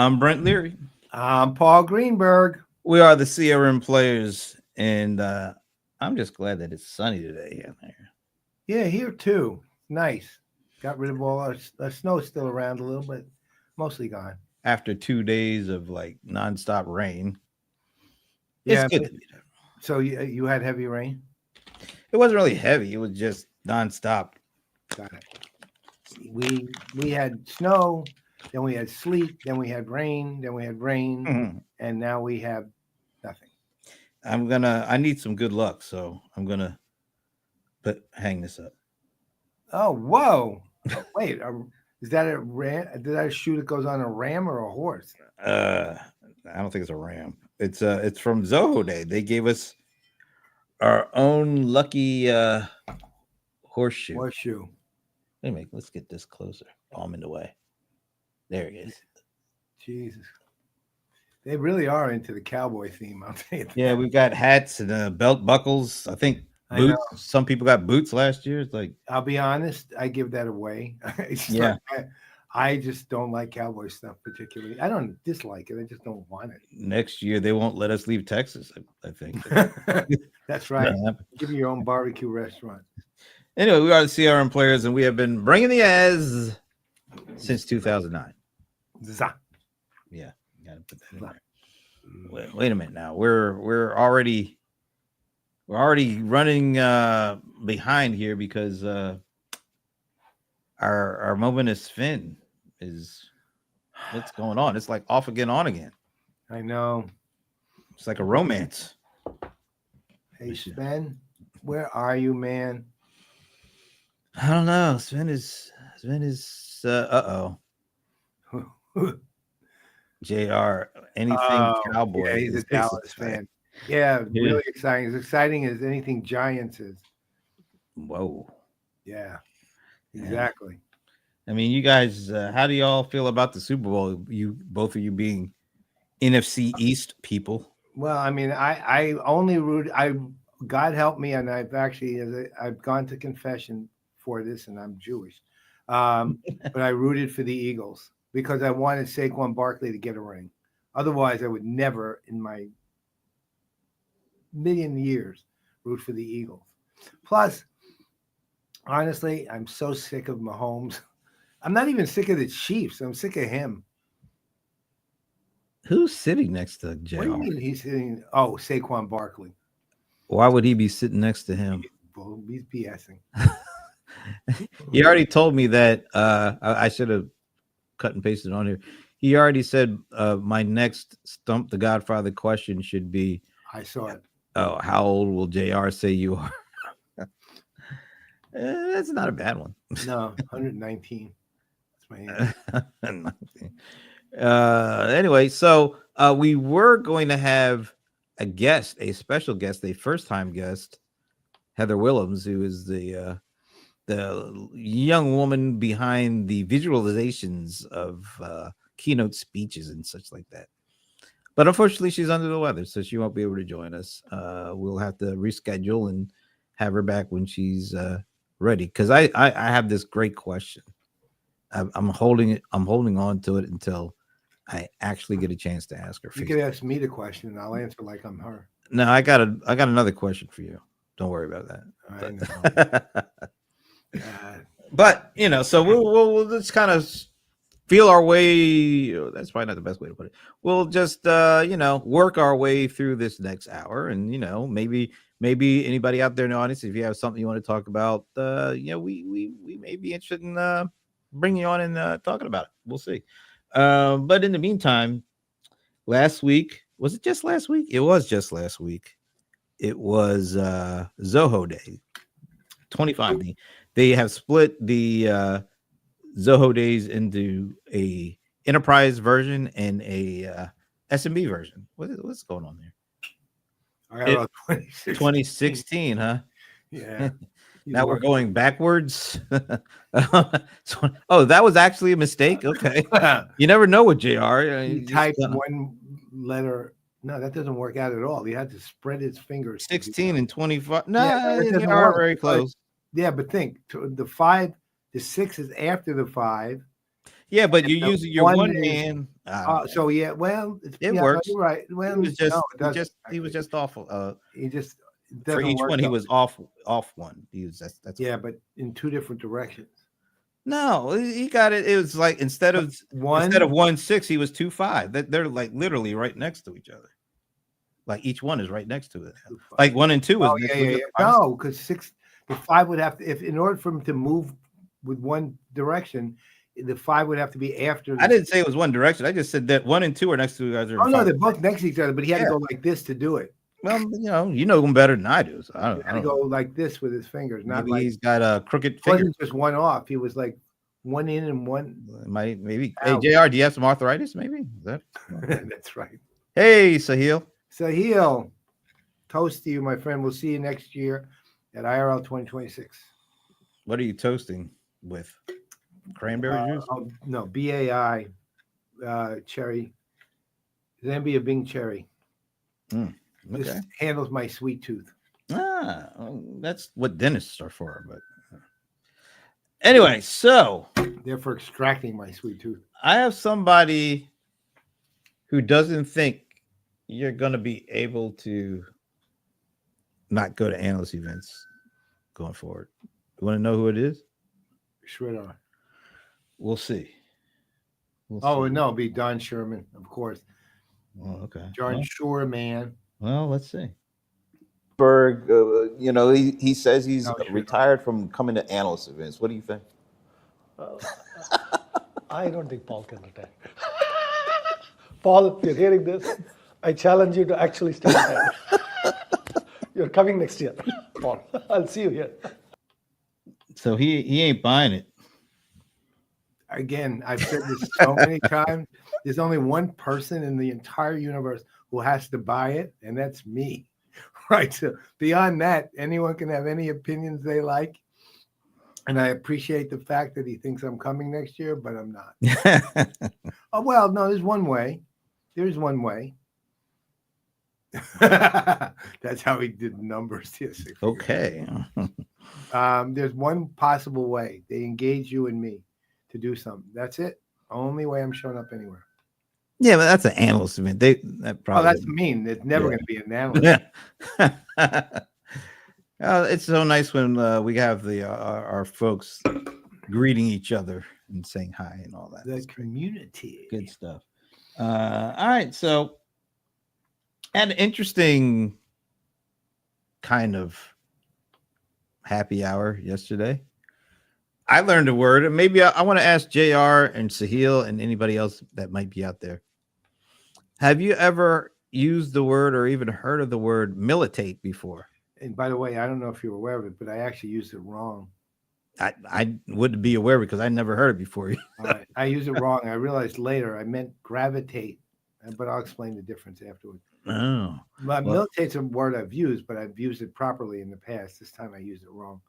I'm Brent Leary. I'm Paul Greenberg. We are the CRM Players, and I'm just glad that it's sunny today here. Yeah, here too. Nice. Got rid of all our snow still around a little, but mostly gone. After 2 days of like nonstop rain, it's Yeah. good to be there. So you had heavy rain? It wasn't really heavy. It was just nonstop. Got it. We had snow, then we had sleet, then we had rain, then we had rain, Mhm. and now we have nothing. I need some good luck, so I'm gonna hang this up. Oh, whoa! Wait, is that a ram? Did that a shoe that goes on a ram or a horse? I don't think it's a ram. It's from Zoho Day. They gave us our own lucky horseshoe. Horseshoe. Wait a minute, let's get this closer. Oh, I'm in the way. There it is. Jesus. They really are into the cowboy theme, I'll tell you that. Yeah, we've got hats and belt buckles. I think boots. Some people got boots last year. It's like, I'll be honest, I give that away. Yeah. I just don't like cowboy stuff particularly. I don't dislike it. I just don't want it. next year they won't let us leave Texas, I think. That's right. Give me your own barbecue restaurant. Anyway, we are the CRM Players, and we have been bringing the Az since 2009. Zah. Yeah, gotta put that in there. Wait a minute now. We're already running behind here because our momentous Finn is what's going on. It's like off again, on again. I know. It's like a romance. Hey Sven, where are you, man? I don't know. Sven is uh-oh. JR, anything Cowboy. Yeah, he's a Dallas fan. Yeah, really exciting. As exciting as anything Giants is. Whoa. Yeah, exactly. I mean, you guys, how do y'all feel about the Super Bowl? You both of you being NFC East people. Well, I mean, I only root. God help me, and I've gone to confession for this, and I'm Jewish, but I rooted for the Eagles because I wanted Saquon Barkley to get a ring. Otherwise, I would never, in my million years, root for the Eagles. Plus, honestly, I'm so sick of Mahomes. I'm not even sick of the Chiefs. I'm sick of him. Who's sitting next to JR? What do you mean he's sitting? Oh, Saquon Barkley. Why would he be sitting next to him? He's BSing. He already told me that. I should have cut and pasted on here. He already said my next Stump the Godfather question should be. I saw it. Oh, how old will JR say you are? That's not a bad one. No, 119. That's my age. Anyway, so we were going to have a special guest, a first-time guest, Heather Willems, who is the young woman behind the visualizations of keynote speeches and such like that. But unfortunately, she's under the weather, so she won't be able to join us. We'll have to reschedule and have her back when she's ready. Because I have this great question. I'm holding on to it until I actually get a chance to ask her. You could ask me the question, and I'll answer like I'm her. No, I got another question for you. Don't worry about that. I know. But so we'll just kind of feel our way. That's probably not the best way to put it. We'll just work our way through this next hour, and maybe anybody out there in the audience, if you have something you want to talk about, we may be interested in bringing you on and talking about it. We'll see. But in the meantime, last week, was it just last week? It was just last week. It was Zoho Day 25. They have split the Zoho Days into a enterprise version and a SMB version. What's going on there? 2016, huh? Yeah. Now we're going backwards. Oh, that was actually a mistake. Okay. You never know with JR. You type one letter. No, that doesn't work out at all. He had to spread his fingers. 16 and 25. No, you are very close. Yeah, but think the 5, the 6 is after the 5. Yeah, but you're The using your one one is hand. so yeah, well, it's, It yeah, no, works. you're right. Well, no, it doesn't. He was Actually, just off. he just it For doesn't each work one, he though. was off one. He was that's Yeah, but in two different directions. no. He got it. It was like instead of One, 1-6, he was 2-5. That they're like literally right next to each other. Like each one is right next to it. 2, 5. Like 1 and 2 is Oh next yeah, to yeah, each yeah. other. No, because the 5 would have to, if in order for him to move with one direction, the 5 would have to be after. I didn't say it was one direction. I just said that 1 and 2 are next to each other. Oh no, they're both next to each other, but he had to Yeah. go like this to do it. Well, you know him better than I do. So I He don't had to go know. like this with his fingers, not Maybe like. he's got a crooked It finger. wasn't just one off. He was like one in and one Maybe. Hey, out. JR, do you have some arthritis? Maybe. Is that? That's right. Hey, Sahil. Sahil, toast to you, my friend. We'll see you next year at IRL 2026. What are you toasting with? Cranberry juice? Oh, no, BAI cherry. Zambia Bing cherry. Okay. This handles my sweet tooth. That's what dentists are for. But anyway, so They're for extracting my sweet tooth. I have somebody who doesn't think you're going to be able to not go to analyst events going forward. You want to know who it is? Shredder. We'll see. No, it'll be Don Sherman, of course. Oh, okay. John Shore, man. Well, let's see. Berg, he says he's No, sure. retired from coming to analyst events. What do you think? I don't think Paul can retire. Paul, you're hearing this? I challenge you to actually stay retired. You're coming next year, Paul. I'll see you here. So he ain't buying it. Again, I've said this so many times. There's only one person in the entire universe who has to buy it, and that's me. Right. So beyond that, anyone can have any opinions they like. And I appreciate the fact that he thinks I'm coming next year, but I'm not. Oh, well, no, there's one way. There's one way. That's how he did numbers. Yes. Okay. There's one possible way. They engage you and me to do something. That's it. Only way I'm showing up anywhere. Yeah, but that's an analyst event. That probably. Oh, that's mean. It's never going to be an analyst. Yeah. It's so nice when we have our folks greeting each other and saying hi and all that. The community. Good stuff. All right, so had an interesting kind of happy hour yesterday. I learned a word, and maybe I want to ask JR and Sahil and anybody else that might be out there. Have you ever used the word or even heard of the word militate before? And by the way, I don't know if you're aware of it, but I actually used it wrong. I wouldn't be aware because I never heard it before. I used it wrong. I realized later I meant gravitate, but I'll explain the difference afterwards. Oh, militate's a word I've used, but I've used it properly in the past. This time I used it wrong.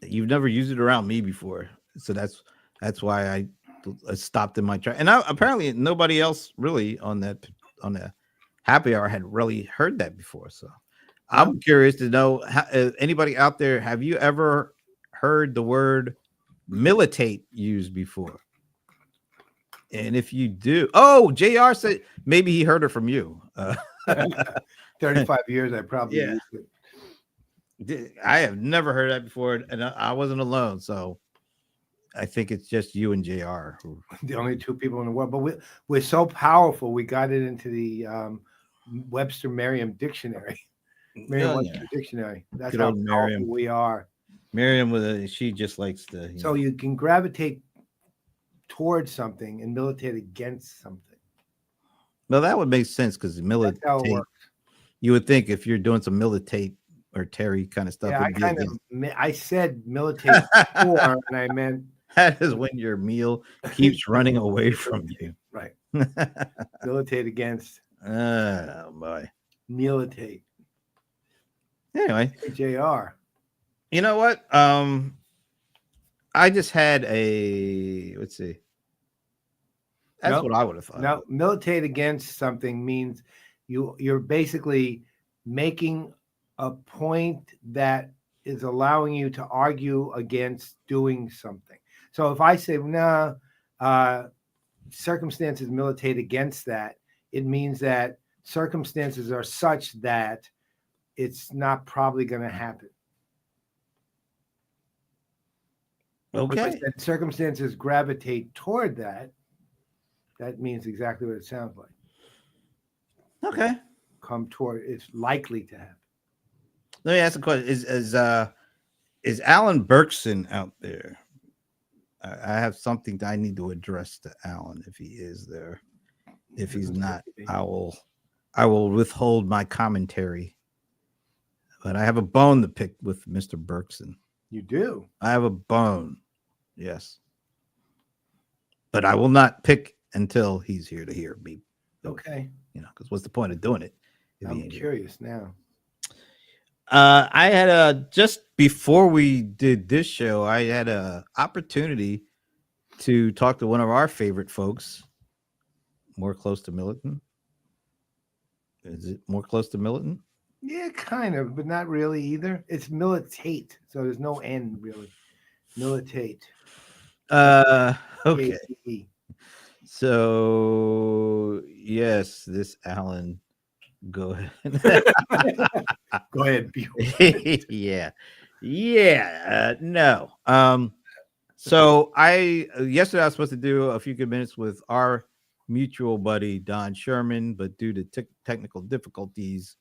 You've never used it around me before, so that's why I stopped in my track. And apparently nobody else really on the happy hour had really heard that before. So I'm curious to know, anybody out there, have you ever heard the word militate used before? And if you do, JR said maybe he heard it from you. 35 years, I probably used it. I have never heard that before, and I wasn't alone. So I think it's just you and JR. The only two people in the world. But we're so powerful, we got it into the Webster Merriam Dictionary. Merriam-Webster Dictionary. That's good how old powerful Merriam. we are. Miriam, she just likes to. So you can gravitate towards something and militate against something. Well, that would make sense because militate. That's how it works. You would think if you're doing some militate or Terry kind of stuff. Yeah, I said militate before, and I meant that is when your meal keeps running away from you. Right. Militate against. Oh boy. Militate. Anyway, JR. You know what? I just had let's see. That's what I would have thought. No, militate against something means you're basically making a point that is allowing you to argue against doing something. So if I say, no, circumstances militate against that, it means that circumstances are such that it's not probably going to happen. Okay. Because that circumstances gravitate toward that, that means exactly what it sounds like. Okay. Come toward, it's likely to happen. Let me ask a question: Is Alan Berkson out there? I have something that I need to address to Alan if he is there. If he's not, I will withhold my commentary. But I have a bone to pick with Mr. Berkson. You do. I have a bone, yes. But I will not pick until he's here to hear me. Okay. You know, because what's the point of doing it? I'm curious now. I had just before we did this show, I had a opportunity to talk to one of our favorite folks, more close to Militant. Is it more close to Militant? Yeah, kind of, but not really either. It's militate, so there's no N really. Militate. Okay. T-A-T-E. So yes, this Alan, go ahead. Go ahead. Yeah. No. So yesterday I was supposed to do a few good minutes with our mutual buddy Don Sherman, but due to technical difficulties,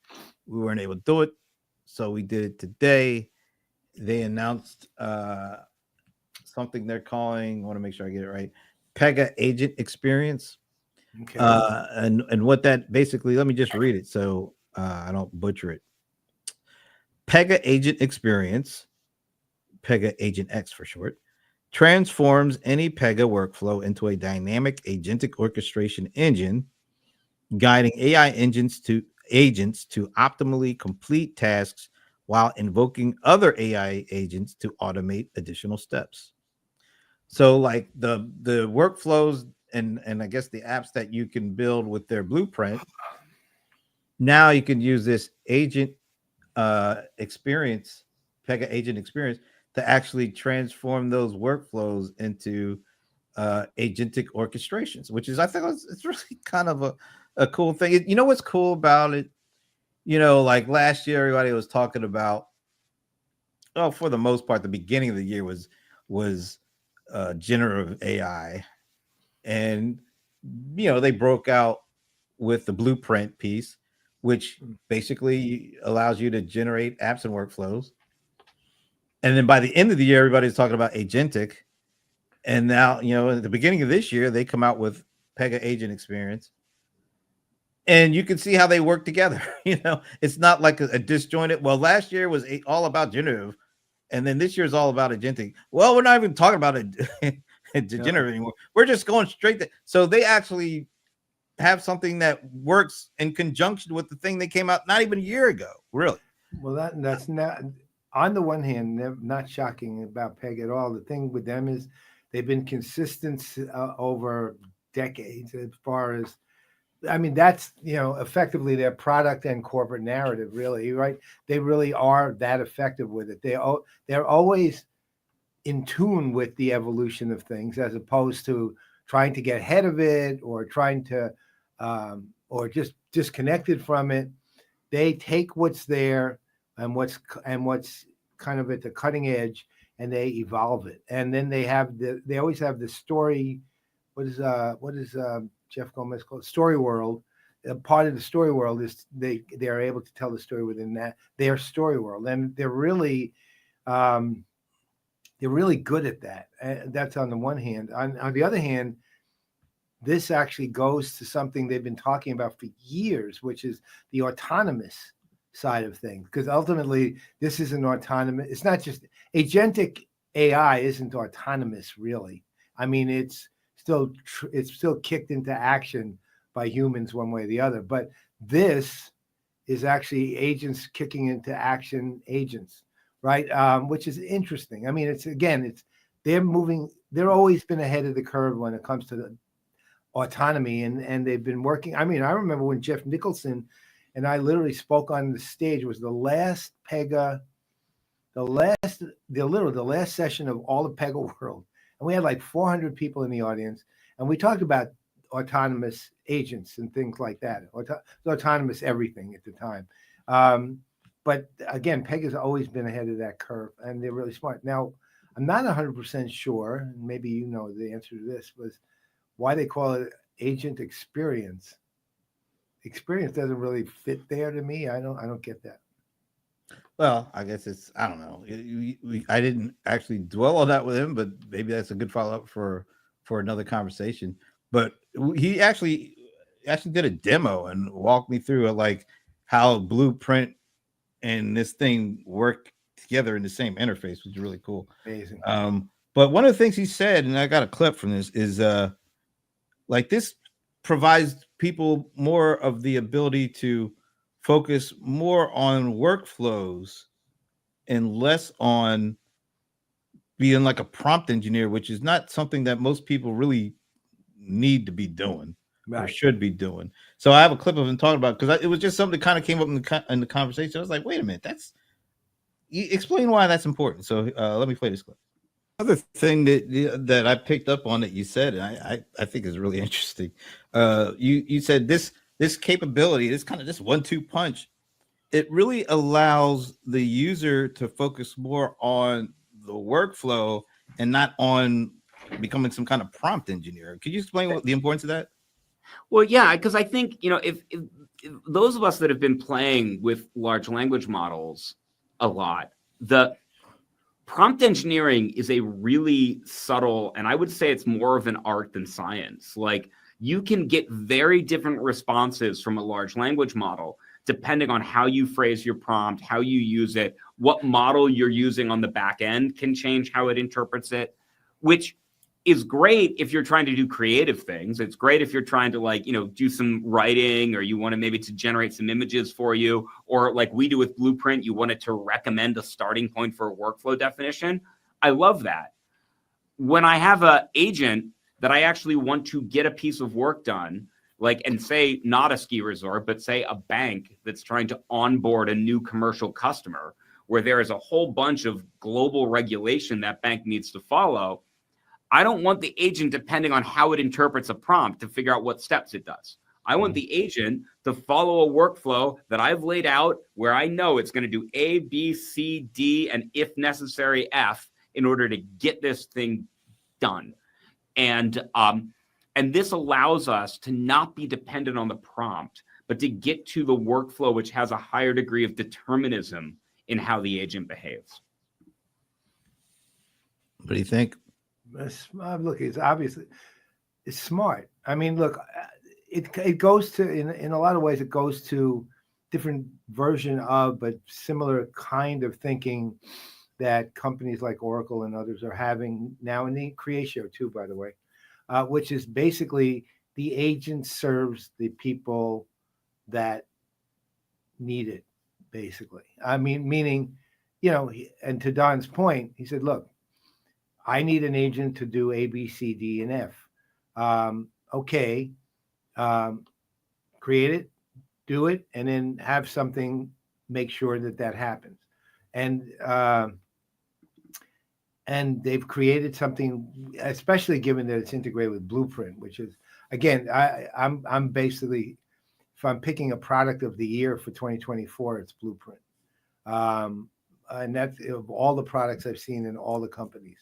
we weren't able to do it. So we did it today. They announced something they're calling, I want to make sure I get it right, Pega Agent Experience. Okay. And what that basically, let me just read it so I don't butcher it. Pega Agent Experience, Pega Agent X for short, transforms any Pega workflow into a dynamic agentic orchestration engine, guiding AI agents to optimally complete tasks while invoking other AI agents to automate additional steps. So like the workflows and I guess the apps that you can build with their blueprint, now you can use this agent experience, Pega Agent Experience, to actually transform those workflows into agentic orchestrations, which is, I think it's really kind of a cool thing. You know what's cool about it? You know, like last year, everybody was talking about, oh, for the most part, the beginning of the year was generative AI. And, you know, they broke out with the blueprint piece, which basically allows you to generate apps and workflows. And then by the end of the year, everybody's talking about agentic. And now, you know, at the beginning of this year, they come out with Pega Agent Experience. And you can see how they work together. You know, it's not like a disjointed. Well, last year was all about generative, and then this year is all about agentic. Well, we're not even talking about it generative anymore. We're just going straight to. So they actually have something that works in conjunction with the thing they came out not even a year ago. Really. Well, that's not, on the one hand, not shocking about Peg at all. The thing with them is they've been consistent over decades as far as, I mean, that's, you know, effectively their product and corporate narrative, really, right? They really are that effective with it. They're always in tune with the evolution of things, as opposed to trying to get ahead of it or trying to, or just disconnected from it. They take what's there and what's kind of at the cutting edge, and they evolve it. And then they always have the story. What is Jeff Gomez called Story World? Part of the story world is they are able to tell the story within their story world, and they're really good at that. That's on the one hand. On the other hand, this actually goes to something they've been talking about for years, which is the autonomous side of things. Because ultimately, this is an autonomous. It's not just agentic AI isn't autonomous, really. I mean, it's still kicked into action by humans one way or the other. But this is actually agents kicking into action agents, right? Which is interesting. I mean, they're moving. They're always been ahead of the curve when it comes to the autonomy, and they've been working. I mean, I remember when Jeff Nicholson and I literally spoke on the stage. It was the last Pega, the last session of all the Pega world. And we had like 400 people in the audience. And we talked about autonomous agents and things like that. Autonomous everything at the time. But again, Peg has always been ahead of that curve, and they're really smart. Now, I'm not 100% sure, and maybe you know the answer to this, was why they call it agent experience. Experience doesn't really fit there to me. I don't get that. Well, I guess it's I don't know. I didn't actually dwell on that with him, but maybe that's a good follow up for another conversation. But he actually did a demo and walked me through like how Blueprint and this thing work together in the same interface, which is really cool. Amazing. But one of the things he said, and I got a clip from this, is like this provides people more of the ability to focus more on workflows and less on being like a prompt engineer, which is not something that most people really need to be doing or should be doing. So I have a clip of him talking about, because it was just something that kind of came up in the conversation. I was like, wait a minute, explain why that's important. So let me play this clip. Other thing that I picked up on that you said, and I think is really interesting. You said this capability, this 1-2 punch, it really allows the user to focus more on the workflow and not on becoming some kind of prompt engineer. Could you explain what the importance of that? Well, yeah, because I think, if those of us that have been playing with large language models a lot, the prompt engineering is a really subtle, and I would say it's more of an art than science. Like, you can get very different responses from a large language model depending on how you phrase your prompt, how you use it, what model you're using on the back end can change how it interprets it, which is great if you're trying to do creative things. It's great if you're trying to do some writing, or you want to maybe to generate some images for you, or like we do with Blueprint, you want it to recommend a starting point for a workflow definition. I love that. When I have an agent that I actually want to get a piece of work done, and say not a ski resort, but say a bank that's trying to onboard a new commercial customer, where there is a whole bunch of global regulation that bank needs to follow, I don't want the agent depending on how it interprets a prompt to figure out what steps it does. I want the agent to follow a workflow that I've laid out, where I know it's going to do A, B, C, D, and if necessary, F, in order to get this thing done. And this allows us to not be dependent on the prompt, but to get to the workflow, which has a higher degree of determinism in how the agent behaves. What do you think? Look, it's smart. I mean, look, it goes to, in a lot of ways, it goes to different version of, but similar kind of thinking that companies like Oracle and others are having now in the Creatio too, by the way, which is basically the agent serves the people that need it, basically. I mean, meaning, and to Don's point, he said, look, I need an agent to do A, B, C, D, and F. Okay. Create it, do it, and then have something make sure that happens. And they've created something, especially given that it's integrated with Blueprint, which is, again, I'm basically, if I'm picking a product of the year for 2024, it's Blueprint. And that's of all the products I've seen in all the companies.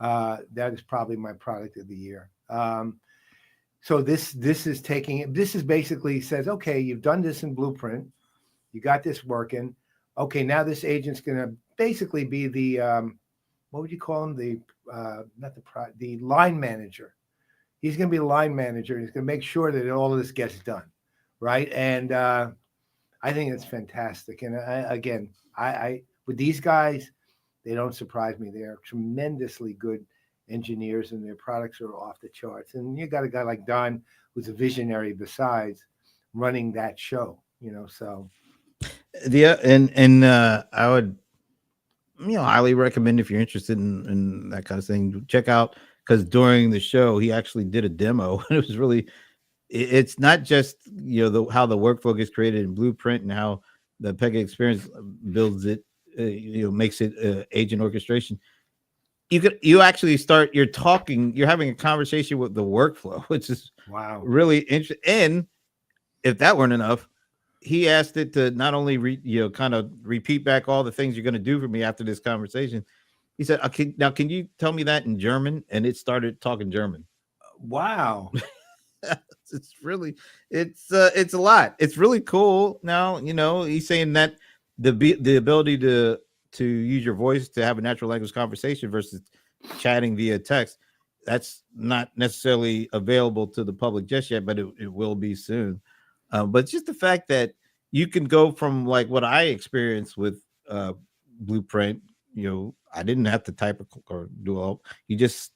That is probably my product of the year. So this is basically says, okay, you've done this in Blueprint, you got this working. Okay, now this agent's going to basically be the what would you call him? The line manager. He's going to be the line manager. He's going to make sure that all of this gets done, right? And I think it's fantastic. And I with these guys, they don't surprise me. They are tremendously good engineers, and their products are off the charts. And you got a guy like Don, who's a visionary besides running that show, so. I would, highly recommend, if you're interested in that kind of thing, check out, because during the show, he actually did a demo, and it was really, it's not just, how the workflow gets created in Blueprint and how the Pega experience builds it, makes it agent orchestration. you actually start. You're talking. You're having a conversation with the workflow, which is Wow. really interesting. And if that weren't enough, he asked it to not only kind of repeat back all the things you're going to do for me after this conversation. He said, okay, now can you tell me that in German? And it started talking German. Wow. It's really it's a lot. It's really cool. Now, he's saying that the ability to use your voice to have a natural language conversation versus chatting via text, that's not necessarily available to the public just yet, but it will be soon. But just the fact that you can go from like what I experienced with Blueprint, I didn't have to type or do all. You just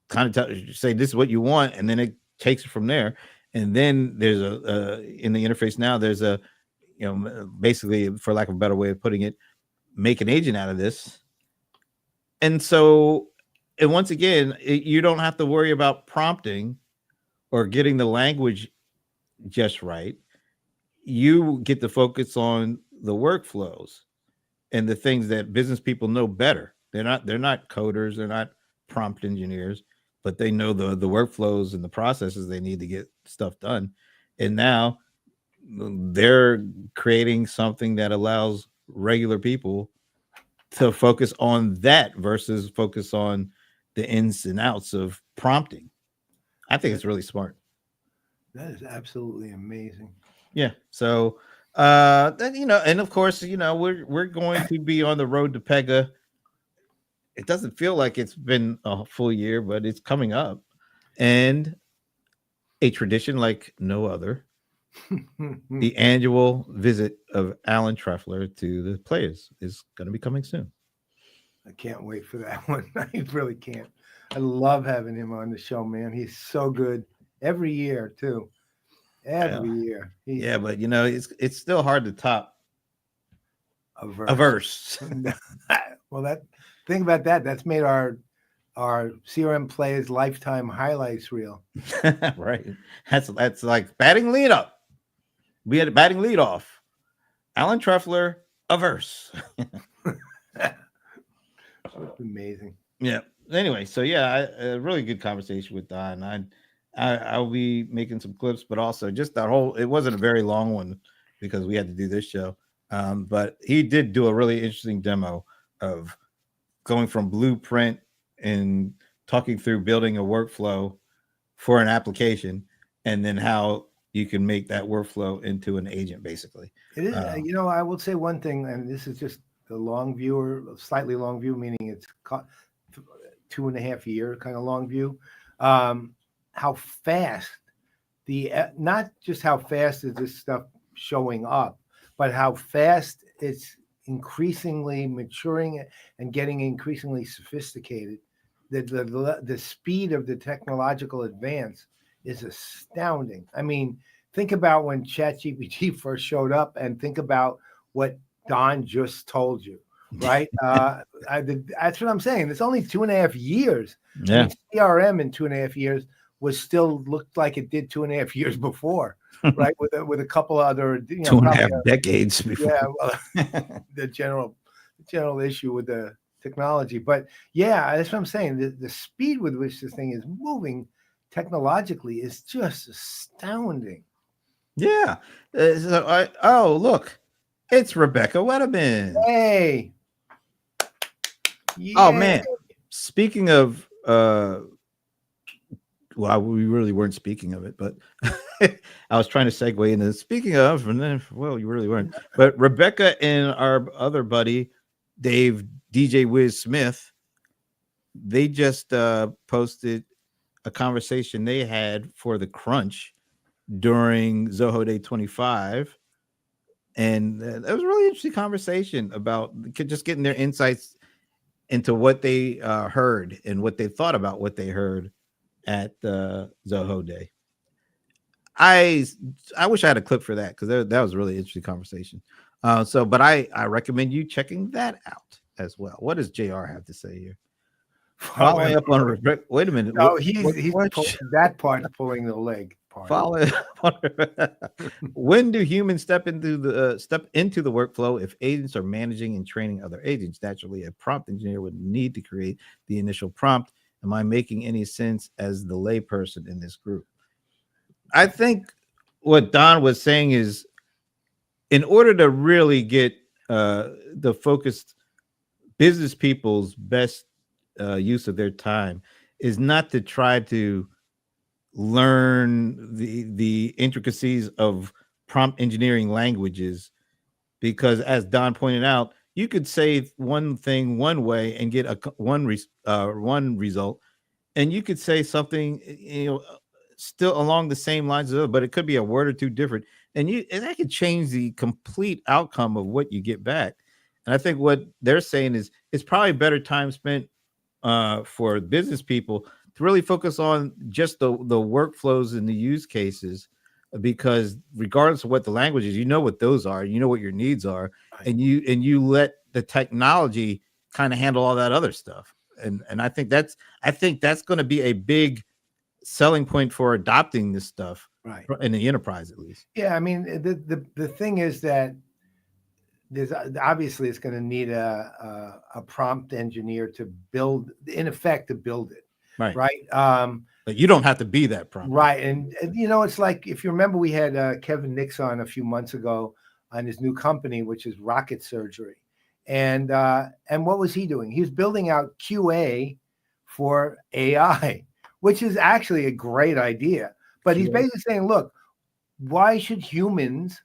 kind of say this is what you want, and then it takes it from there. And then there's in the interface now, there's a basically, for lack of a better way of putting it, make an agent out of this. And so, and once again, you don't have to worry about prompting or getting the language just right. You get to focus on the workflows and the things that business people know better. They're not coders, they're not prompt engineers, but they know the workflows and the processes they need to get stuff done. And now they're creating something that allows regular people to focus on that versus focus on the ins and outs of prompting. I think it's really smart. That is absolutely amazing. Yeah. So and of course, we're going to be on the road to Pega. It doesn't feel like it's been a full year, but it's coming up. And a tradition like no other, the annual visit of Alan Trefler to the Playaz is going to be coming soon. I can't wait for that one. I really can't. I love having him on the show, man. He's so good every year too. Every year. Yeah, but it's still hard to top a verse. A verse. Well, think about that. That's made our CRM Playaz lifetime highlights reel. Right. That's like batting lead up. We had a batting lead off. Alan Trefler, a verse. Amazing. Yeah. Anyway, so yeah, a really good conversation with Don. I'll be making some clips, but also just that it wasn't a very long one because we had to do this show. But he did do a really interesting demo of going from Blueprint and talking through building a workflow for an application, and then how you can make that workflow into an agent, basically. It is, I will say one thing, and this is just the long view, or slightly long view, meaning it's 2.5 year kind of long view. How fast not just how fast is this stuff showing up, but how fast it's increasingly maturing and getting increasingly sophisticated. The speed of the technological advance is astounding. I mean, think about when ChatGPT first showed up, and think about what Don just told you, right? That's what I'm saying. It's only 2.5 years. Yeah. I mean, CRM in 2.5 years looked like it did 2.5 years before, right? with a couple other 2.5 decades before. Yeah, well, the general issue with the technology. But yeah, that's what I'm saying. The speed with which this thing is moving technologically is just astounding. Yeah. Look, it's Rebecca Wedderman. Hey. Oh man. Speaking of well, we really weren't speaking of it, but I was trying to segue into speaking of, and then, well, you really weren't. But Rebecca and our other buddy, Dave DJ Wiz Smith, they just posted a conversation they had for the Crunch during Zoho Day 25. And it was a really interesting conversation about just getting their insights into what they heard and what they thought about what they heard at Zoho Day. I wish I had a clip for that, because that was a really interesting conversation. But I recommend you checking that out as well. What does JR have to say here? Following up on wait a minute. No, he's that part's pulling the leg. part. Follow. When do humans step into the workflow? If agents are managing and training other agents, naturally, a prompt engineer would need to create the initial prompt. Am I making any sense as the layperson in this group? I think what Don was saying is, in order to really get the focused business people's best use of their time, is not to try to learn the intricacies of prompt engineering languages, because as Don pointed out, you could say one thing one way and get one result, and you could say something still along the same lines of, but it could be a word or two different, and that could change the complete outcome of what you get back. And I think what they're saying is it's probably better time spent for business people to really focus on just the workflows and the use cases, because regardless of what the language is, what those are, what your needs are, Right. and you let the technology kind of handle all that other stuff. And I think that's going to be a big selling point for adopting this stuff, Right. in the enterprise, at least. Yeah, I mean, the thing is that there's obviously it's going to need a prompt engineer to build, in effect, to build it. Right. Right. But you don't have to be that prompt. Right. And it's like, if you remember, we had Kevin Nix on a few months ago on his new company, which is Rocket Surgery. And what was he doing? He was building out QA for AI, which is actually a great idea. But he's basically saying, look, why should humans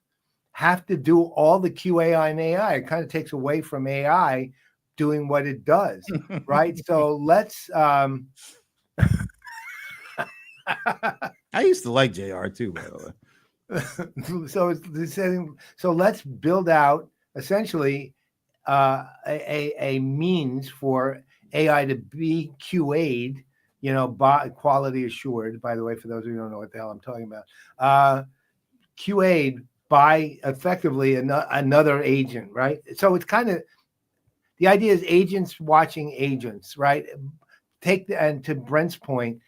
have to do all the QA on AI? It kind of takes away from AI doing what it does, right? So let's I used to like JR too, by the way. so let's build out essentially a means for AI to be QA'd, by quality assured. By the way, for those who don't know what the hell I'm talking about, QA'd by effectively another agent, right? So it's kind of, the idea is agents watching agents, right? And to Brent's point,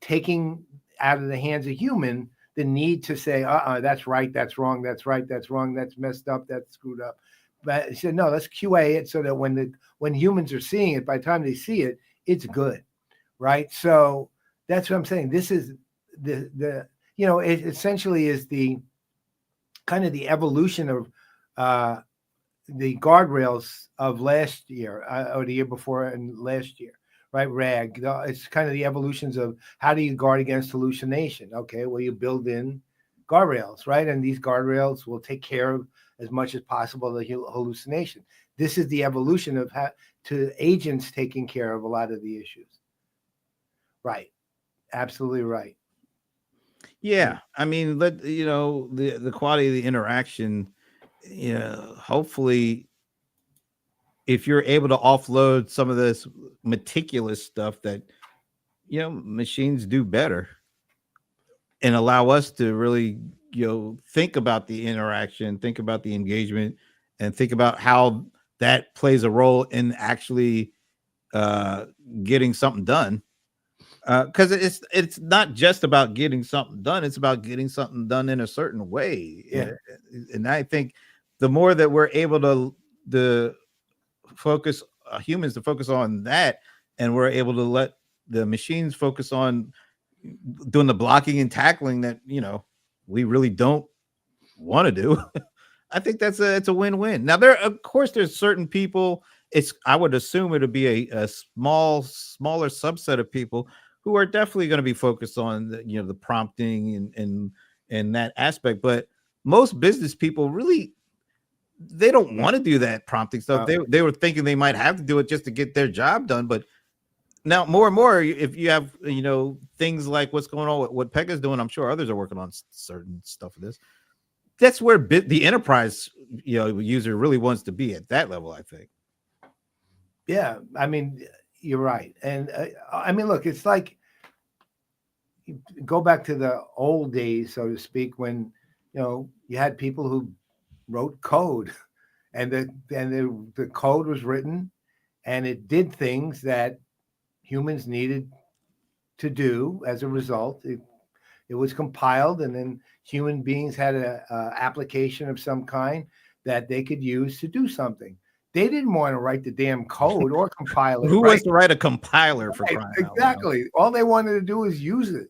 taking out of the hands of human the need to say, that's right, that's wrong, that's right, that's wrong, that's messed up, that's screwed up. But he said, no, let's QA it so that when humans are seeing it, by the time they see it, it's good, right? So that's what I'm saying. This is it essentially is the kind of the evolution of the guardrails of last year or the year before and last year, right? RAG. It's kind of the evolutions of how do you guard against hallucination? Okay, well, you build in guardrails, right? And these guardrails will take care of as much as possible the hallucination. This is the evolution of to agents taking care of a lot of the issues. Right. Absolutely right. Yeah, I mean, the quality of the interaction. Hopefully, if you're able to offload some of this meticulous stuff that machines do better, and allow us to really think about the interaction, think about the engagement, and think about how that plays a role in actually getting something done. Because it's not just about getting something done; it's about getting something done in a certain way. Yeah. And I think the more that we're able to focus humans to focus on that, and we're able to let the machines focus on doing the blocking and tackling that we really don't want to do. I think it's a win-win. Now, of course there's certain people. I would assume it'll be a smaller subset of people who are definitely going to be focused on the prompting and that aspect. But most business people really, they don't want to do that prompting stuff. They were thinking they might have to do it just to get their job done. But now more and more, if you have things like what's going on with what Pekka's doing, I'm sure others are working on certain stuff of this. That's where the enterprise user really wants to be, at that level, I think. Yeah, I mean, you're right. And I mean, look, it's like, go back to the old days, so to speak, when you had people who wrote code, and the code was written, and it did things that humans needed to do. As a result, It was compiled, and then human beings had a application of some kind that they could use to do something. They didn't want to write the damn code or compile it. Who right? wants to write a compiler for Right, crying out loud? exactly. All they wanted to do is use it.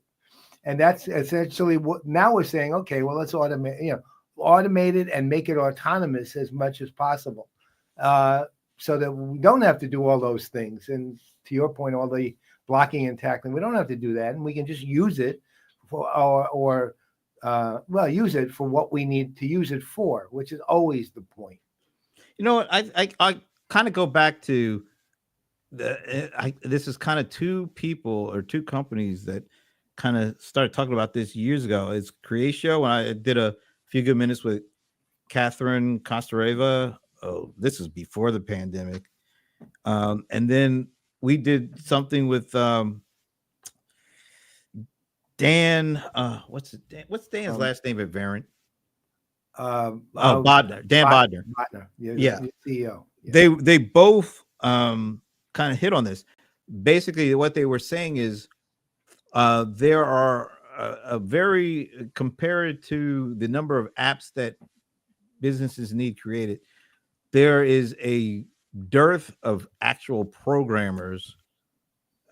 And that's essentially what now we're saying, okay, well, let's automate it and make it autonomous as much as possible. So that we don't have to do all those things. And to your point, all the blocking and tackling, we don't have to do that. And we can just use it for use it for what we need to use it for, which is always the point. You know what? I kind of go back to this is kind of two people or two companies that kind of started talking about this years ago. It's Creatio, when I did a few good minutes with Catherine Kostareva. Oh, this is before the pandemic. And then we did something with Dan. What's Dan's last name at Verint? Bodner. Dan Bodner. Bodner. Yeah. CEO. Yeah. They both kind of hit on this. Basically, what they were saying is there are a very, compared to the number of apps that businesses need created, there is a dearth of actual programmers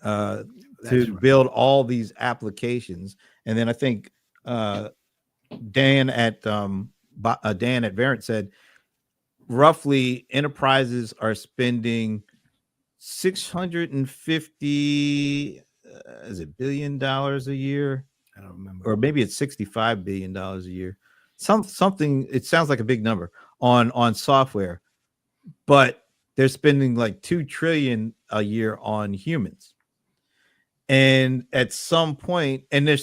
to build all these applications. And then I think Dan at Verint said roughly enterprises are spending 650 billion a year. I don't remember. Or maybe it's $65 billion a year. Something, it sounds like a big number on software, but they're spending like 2 trillion a year on humans. And at some point, we're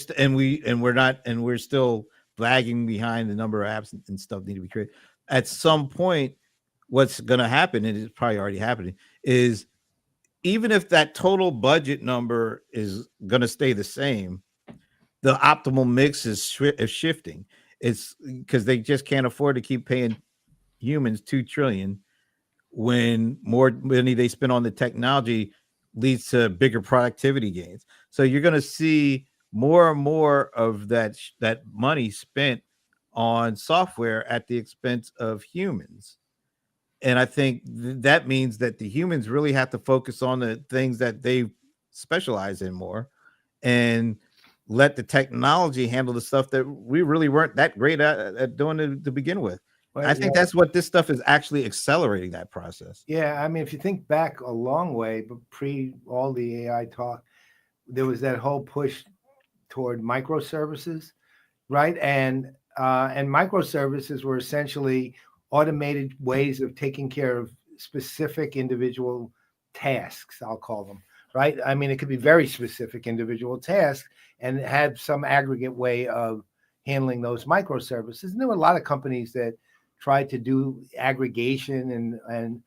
still lagging behind the number of apps and stuff need to be created. At some point, what's going to happen, and it's probably already happening, is even if that total budget number is going to stay the same, the optimal mix is shifting. It's because they just can't afford to keep paying humans 2 trillion when more money they spend on the technology leads to bigger productivity gains. So you're going to see more and more of that money spent on software at the expense of humans. And I think that means that the humans really have to focus on the things that they specialize in more and let the technology handle the stuff that we really weren't that great at doing to begin with. Well, I think that's what this stuff is actually accelerating, that process. Yeah, I mean, if you think back a long way, but pre all the AI talk, there was that whole push toward microservices, right? And microservices were essentially automated ways of taking care of specific individual tasks, I'll call them, right? I mean, it could be very specific individual tasks and have some aggregate way of handling those microservices. And there were a lot of companies that tried to do aggregation and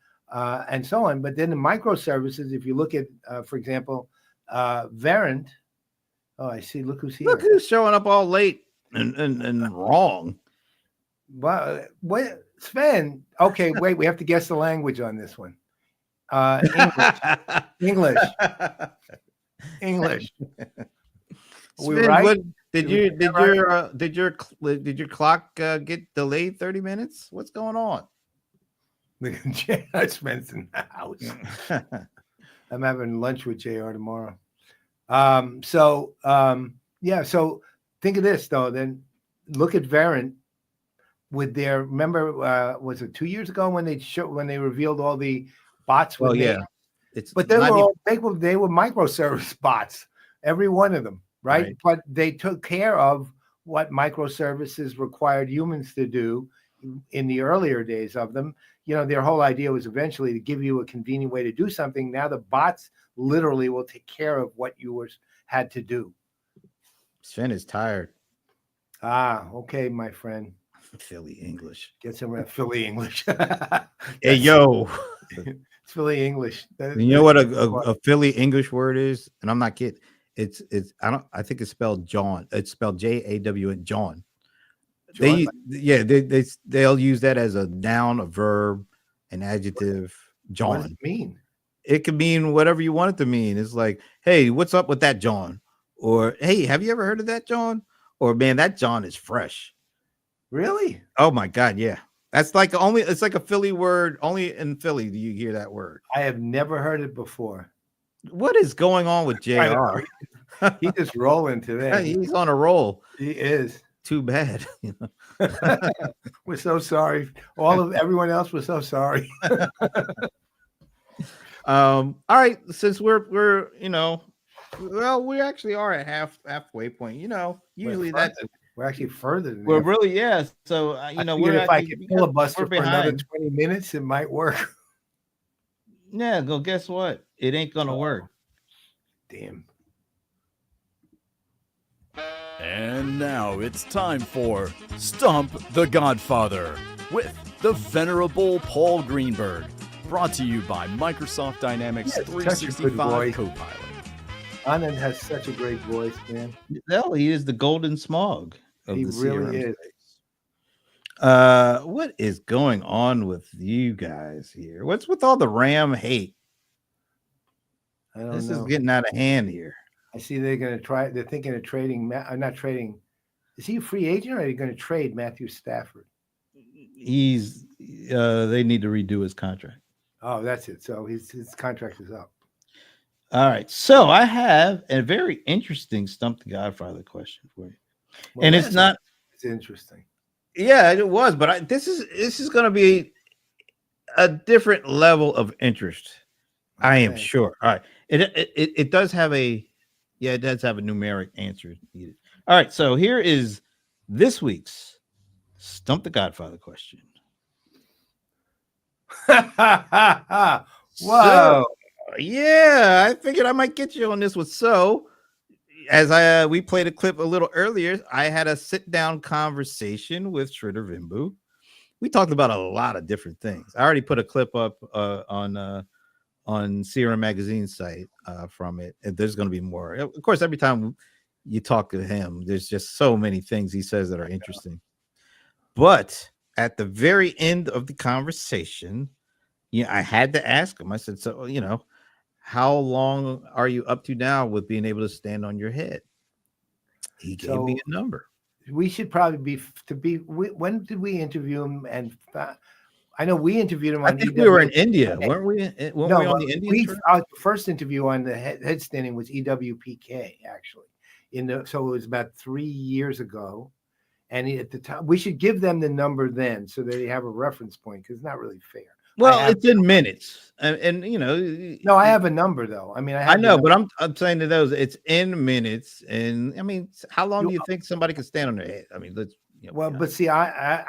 so on. But then the microservices, if you look at, for example, Verint. Oh, I see. Look who's here. Look who's showing up all late and wrong. Well, what, Sven? Okay, wait. We have to guess the language on this one. English. English. Sven, we right? Did your clock get delayed 30 minutes? What's going on? Sven's in the house. I'm having lunch with JR tomorrow. So think of this though. Then look at Verint with their. Remember, was it 2 years ago when they revealed all the bots? Well, yeah, but they were microservice bots, every one of them. Right? But they took care of what microservices required humans to do in the earlier days of them. You know, their whole idea was eventually to give you a convenient way to do something. Now the bots literally will take care of what you had to do. Sven is tired. Ah, okay, my friend. Philly English. Get some Philly English. Hey, yo. It's Philly English. You know what a Philly English word is? And I'm not kidding. I think it's spelled John. It's spelled Jawn. John. They'll use that as a noun, a verb, an adjective. John. What does it mean? It could mean whatever you want it to mean. It's like, hey, what's up with that, John? Or hey, have you ever heard of that, John? or man, that John is fresh. Really? Oh my God, yeah. It's like a Philly word. Only in Philly do you hear that word. I have never heard it before. What is going on with I know. JR? He's just rolling today. He's on a roll. He is. Too bad. We're so sorry. Everyone else was so sorry. All right, since we're we actually are at halfway point. Usually we're actually further than we're that. really So we're if I actually, could filibuster we're for another behind. 20 minutes, it might work. Yeah, guess what? It ain't gonna work. Damn. And now it's time for Stump the Godfather with the venerable Paul Greenberg. Brought to you by Microsoft Dynamics Yeah, such a good 365 voice. Copilot. Anand has such a great voice, man. Hell, he is the golden smog of He the really CRM is. space. What is going on with you guys here? What's with all the Ram hate? I don't This know. is getting out of hand here. I see they're thinking of trading. Not trading. Is he a free agent or are they going to trade Matthew Stafford? He's they need to redo his contract. Oh, that's it. So his contract is up. All right. So I have a very interesting Stump the Godfather question for you. Well, And it's not interesting. Yeah, it was, but this is going to be a different level of interest. Okay. I am sure. All right. It does have a numeric answer needed. All right. So here is this week's Stump the Godfather question. Whoa. So, yeah, I figured I might get you on this one. So, as we played a clip a little earlier, I had a sit-down conversation with Sridhar Vimbu. We talked about a lot of different things. I already put a clip up on CRM Magazine's site from it. And there's going to be more. Of course, every time you talk to him, there's just so many things he says that are interesting. But at the very end of the conversation, I had to ask him. I said, so, how long are you up to now with being able to stand on your head? He gave me a number. We should probably when did we interview him? And I know we interviewed him. I think we were in India, weren't we? We on the Indian trip? Our first interview on the headstanding was EWPK, actually. So it was about 3 years ago. And at the time, we should give them the number then so that they have a reference point, because it's not really fair. Well, it's in minutes, and No, I have a number though. I mean, I know, but I'm saying to those, it's in minutes, and I mean, how long do you think somebody can stand on their head? I mean, let's. But see, I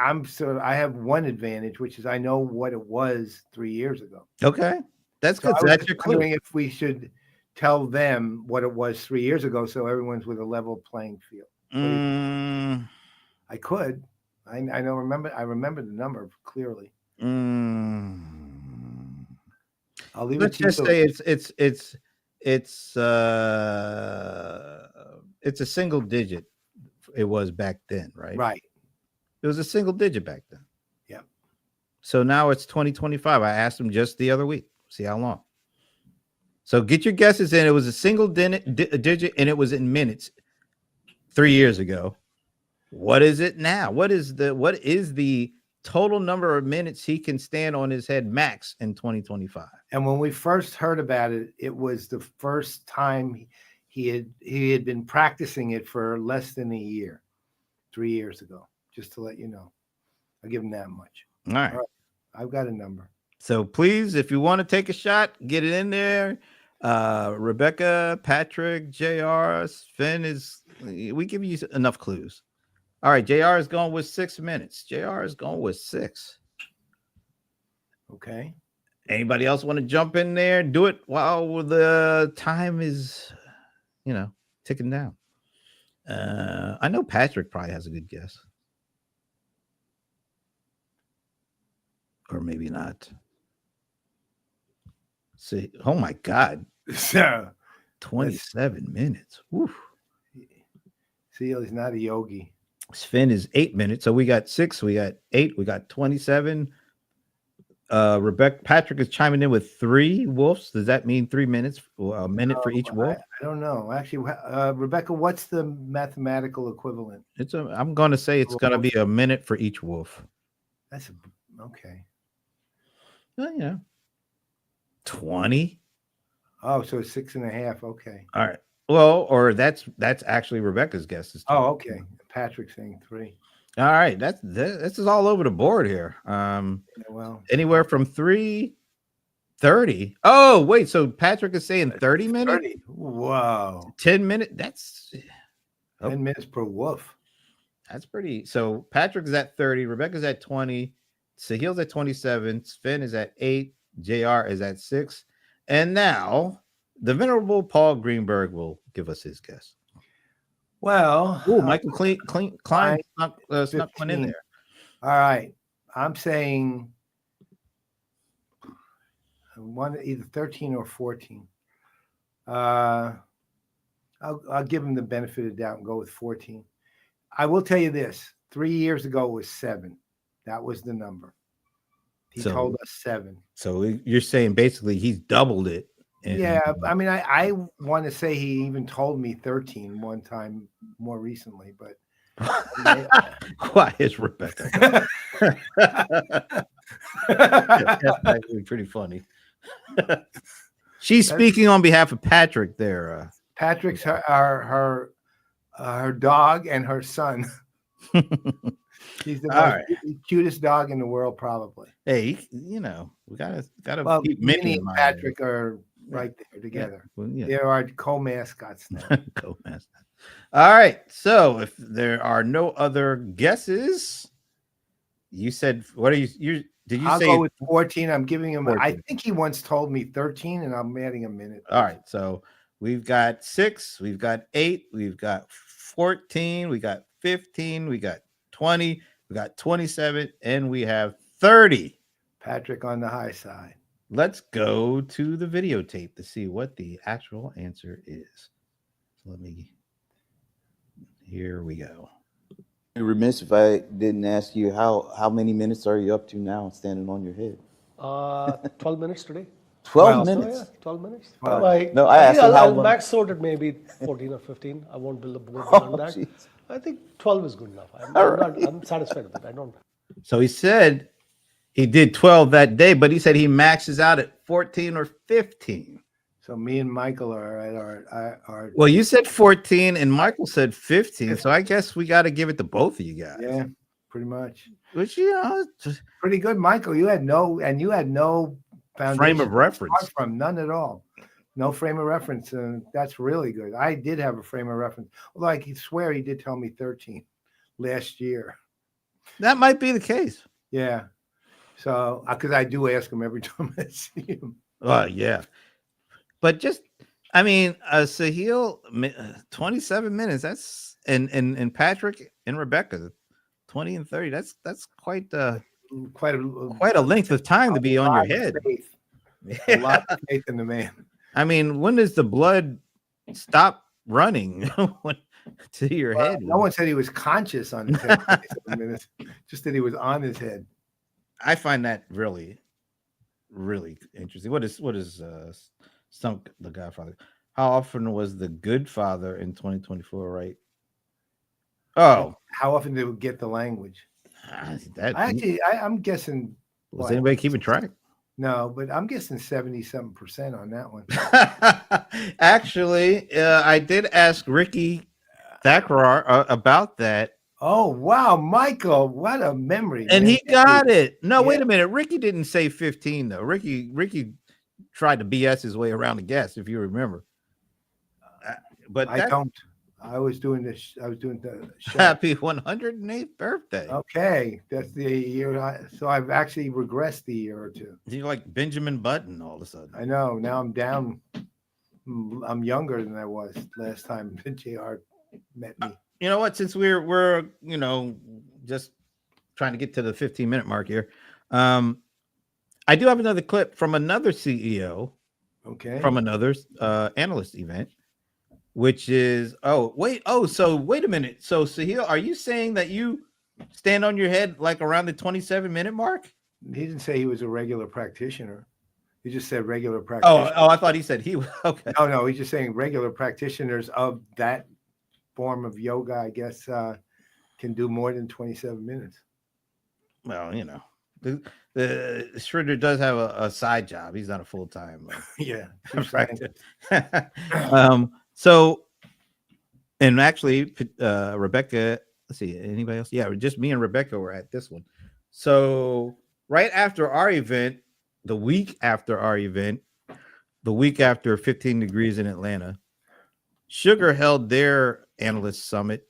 have one advantage, which is I know what it was 3 years ago. Okay, that's good. So that's your clue. Wondering if we should tell them what it was 3 years ago, so everyone's with a level playing field. I could. I remember the number clearly. I'll leave Let's it to just say it's a single digit. It was back then, right? Right. It was a single digit back then. Yeah. So now it's 2025. I asked him just the other week. See how long. So get your guesses in. It was a single digit, and it was in minutes 3 years ago. What is it now? What is the total number of minutes he can stand on his head max in 2025? And when we first heard about it, it was the first time he had been practicing it for less than a year, 3 years ago, just to let you know. I'll give him that much. All right. I've got a number. So please, if you want to take a shot, get it in there. Rebecca, Patrick, JR, Finn we give you enough clues. All right, JR is going with 6 minutes. JR is going with 6. Okay. Anybody else want to jump in there? Do it while the time is, ticking down. I know Patrick probably has a good guess. Or maybe not. See, oh my God. So 27 minutes. Woo. See, he's not a yogi. Finn is 8 minutes. So we got 6, we got 8, we got 27. Rebecca Patrick is chiming in with 3 wolves. Does that mean 3 minutes? A minute for each wolf? I don't know. Actually, Rebecca, what's the mathematical equivalent? I'm going to say it's going to be a minute for each wolf. That's okay. Well, 20. Oh, so 6.5. Okay. All right. Well, or that's actually Rebecca's guess. Is 20. Oh, okay. Patrick's saying 3. All right. This is all over the board here. Well, Anywhere from 3:30. Oh, wait. So Patrick is saying 30 minutes? 30. Whoa. 10 minutes. That's 10 minutes per wolf. That's pretty. So Patrick is at 30, Rebecca's at 20, Sahil's at 27, Sven is at 8, JR is at 6. And now the venerable Paul Greenberg will give us his guess. Well, Oh, Michael Klein snuck one in 15. there. All right. I'm saying either 13 or 14. I'll give him the benefit of the doubt and go with 14. I will tell you this. 3 years ago it was 7. That was the number. He told us 7. So you're saying basically he's doubled it. Yeah, I mean, I want to say he even told me 13 one time more recently, but quiet is Rebecca. That's actually pretty funny. She's speaking on behalf of Patrick there. Patrick's her dog and her son. He's the cutest dog in the world, probably. Hey, we gotta well, keep Minnie and Patrick are right there together. Yeah. Well, yeah. They're our co-mascots now. Co-mascots. All right. So if there are no other guesses, you said what are you did you I'll say go with 14. I'm giving him 14. I think he once told me 13, and I'm adding a minute. All right. So we've got 6, we've got 8, we've got 14, we got 15, we got 20, we got 27, and we have 30. Patrick on the high side. Let's go to the videotape to see what the actual answer is. So here we go. I'd be remiss if I didn't ask you how many minutes are you up to now standing on your head? 12 minutes today. 12 So, minutes. yeah, 12 minutes. Well, I asked think him how I'll long. max out at maybe 14 or 15. I won't build a board Oh, beyond that. geez. I think 12 is good enough. I'm satisfied with it. I don't. So he said he did 12 that day, but he said he maxes out at 14 or 15. So me and Michael are Well, you said 14 and Michael said 15. So I guess we got to give it to both of you guys. yeah, pretty much. Which, just Pretty good, Michael. You had no foundation frame of reference. to start from, none at all. No frame of reference, and that's really good. I did have a frame of reference, although I can swear he did tell me 13 last year. That might be the case. Yeah. So, because I do ask him every time I see him. Yeah. But just, I mean, Sahil, 27 minutes. That's and Patrick and Rebecca, 20 and 30. That's quite Quite a length of time to be on your head. A lot of faith in the man. I mean, when does the blood stop running to your head? No one said he was conscious on his head. 27 minutes, just that he was on his head. I find that really, really interesting. What is Stump the Godfather? How often was the good father in 2024? Right. Oh, How often did we get the language? I'm guessing. Was anybody keeping track? No, but I'm guessing 77% on that one. Actually, I did ask Ricky Thackrar about that. Oh, wow, Michael, what a memory. And man. he got it. No, Yeah. wait a minute. Ricky didn't say 15, though. Ricky tried to BS his way around the guess, if you remember. But I don't. I was doing this. I was doing the show. Happy 108th birthday. Okay, that's the year. So I've actually regressed the year or two. You're like Benjamin Button all of a sudden. I know. Now I'm down. I'm younger than I was last time JR met me. You know what? Since we're just trying to get to the 15-minute mark here, I do have another clip from another CEO, Okay. from another analyst event, which is so wait a minute. So Sahil, are you saying that you stand on your head like around the 27-minute mark? He didn't say he was a regular practitioner. He just said regular Oh, practitioner. I thought he said he was okay. No, he's just saying regular practitioners of that form of yoga, I guess, can do more than 27 minutes. Well, the Schroeder does have a side job. He's not a full time. Yeah. Right. So, and actually, Rebecca, let's see, anybody else? Yeah, just me and Rebecca were at this one. So, right after our event, the week after our event, the week after 15 Degrees in Atlanta, Sugar held their analyst summit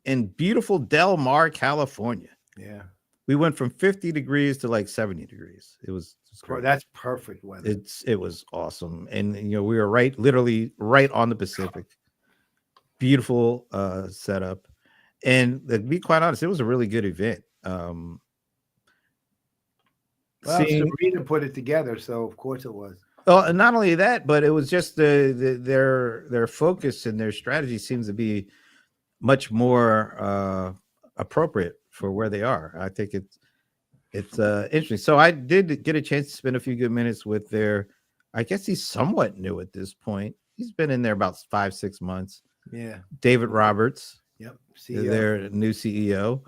in beautiful Del Mar, California. Yeah. We went from 50 degrees to like 70 degrees. It was great. That's perfect weather. It was awesome. And we were literally right on the Pacific. Beautiful setup. And to be quite honest, it was a really good event. Well, Sabrina put it together, so of course it was. Well, and not only that, but it was just their focus and their strategy seems to be much more appropriate for where they are. I think it's interesting. So I did get a chance to spend a few good minutes with I guess he's somewhat new at this point. He's been in there about 5-6 months. Yeah. David Roberts. Yep. Their new CEO.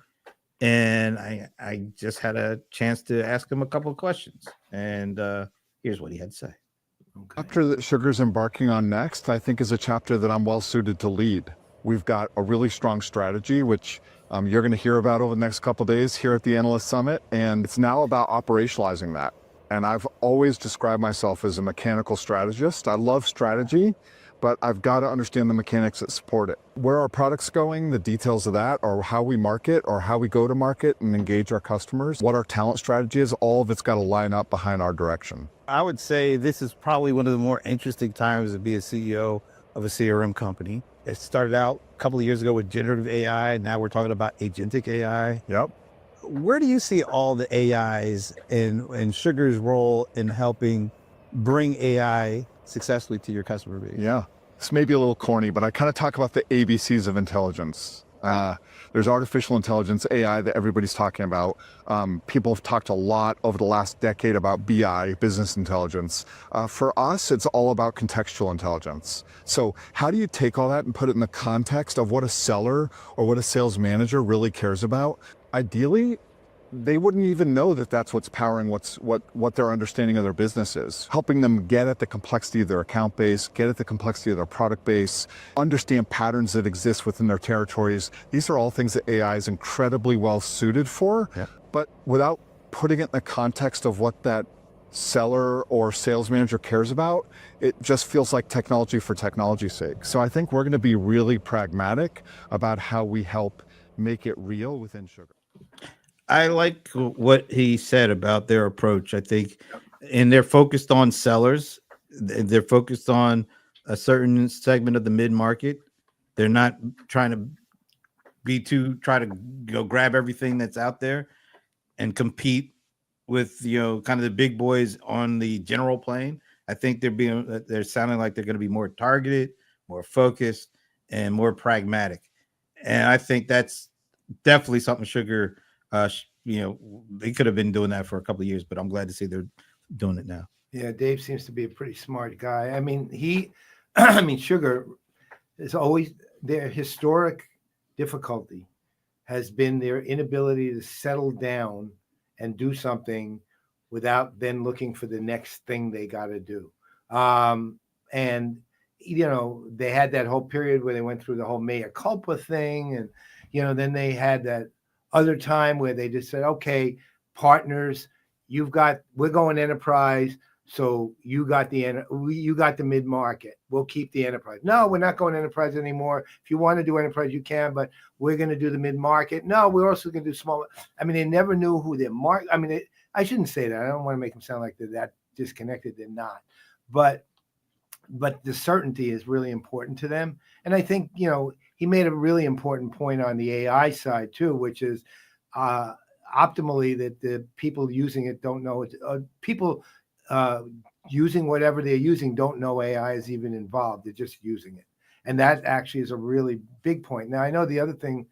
And I just had a chance to ask him a couple of questions. And here's what he had to say. Okay. Chapter that Sugar's embarking on next, I think, is a chapter that I'm well suited to lead. We've got a really strong strategy, which you're going to hear about over the next couple of days here at the Analyst Summit. And it's now about operationalizing that. And I've always described myself as a mechanical strategist. I love strategy, but I've got to understand the mechanics that support it. Where our product's going, the details of that, or how we market, or how we go to market and engage our customers, what our talent strategy is, all of it's got to line up behind our direction. I would say this is probably one of the more interesting times to be a CEO of a CRM company. It started out a couple of years ago with generative AI. Now we're talking about agentic AI. Yep. Where do you see all the AIs and Sugar's role in helping bring AI successfully to your customer base? Yeah. This may be a little corny, but I kind of talk about the ABCs of intelligence. There's artificial intelligence, AI, that everybody's talking about. People have talked a lot over the last decade about BI, business intelligence. For us, it's all about contextual intelligence. So how do you take all that and put it in the context of what a seller or what a sales manager really cares about? Ideally, they wouldn't even know that that's what's powering what their understanding of their business is. Helping them get at the complexity of their account base, get at the complexity of their product base, understand patterns that exist within their territories. These are all things that AI is incredibly well suited for, but without putting it in the context of what that seller or sales manager cares about, it just feels like technology for technology's sake. So I think we're going to be really pragmatic about how we help make it real within Sugar. I like what he said about their approach. I think, and they're focused on sellers. They're focused on a certain segment of the mid-market. They're not trying to try to go grab everything that's out there and compete with, kind of the big boys on the general plane. I think they're sounding like they're going to be more targeted, more focused, and more pragmatic. And I think that's definitely something Sugar, they could have been doing that for a couple of years, but I'm glad to see they're doing it now. Yeah, Dave seems to be a pretty smart guy. I mean, Sugar is always their historic difficulty has been their inability to settle down and do something without then looking for the next thing they got to do. And they had that whole period where they went through the whole mea culpa thing, and then they had that other time where they just said, okay, partners, we're going enterprise, so you got the mid-market. We'll keep the enterprise. No, we're not going enterprise anymore. If you want to do enterprise, you can, but we're going to do the mid-market. No, we're also going to do small. I mean, they never knew who their market. I mean, I shouldn't say that. I don't want to make them sound like they're that disconnected. They're not. But the certainty is really important to them. And I think, he made a really important point on the AI side too, which is optimally that the people using it don't know it. People using whatever they're using don't know AI is even involved. They're just using it. And that actually is a really big point. Now, I know the other thing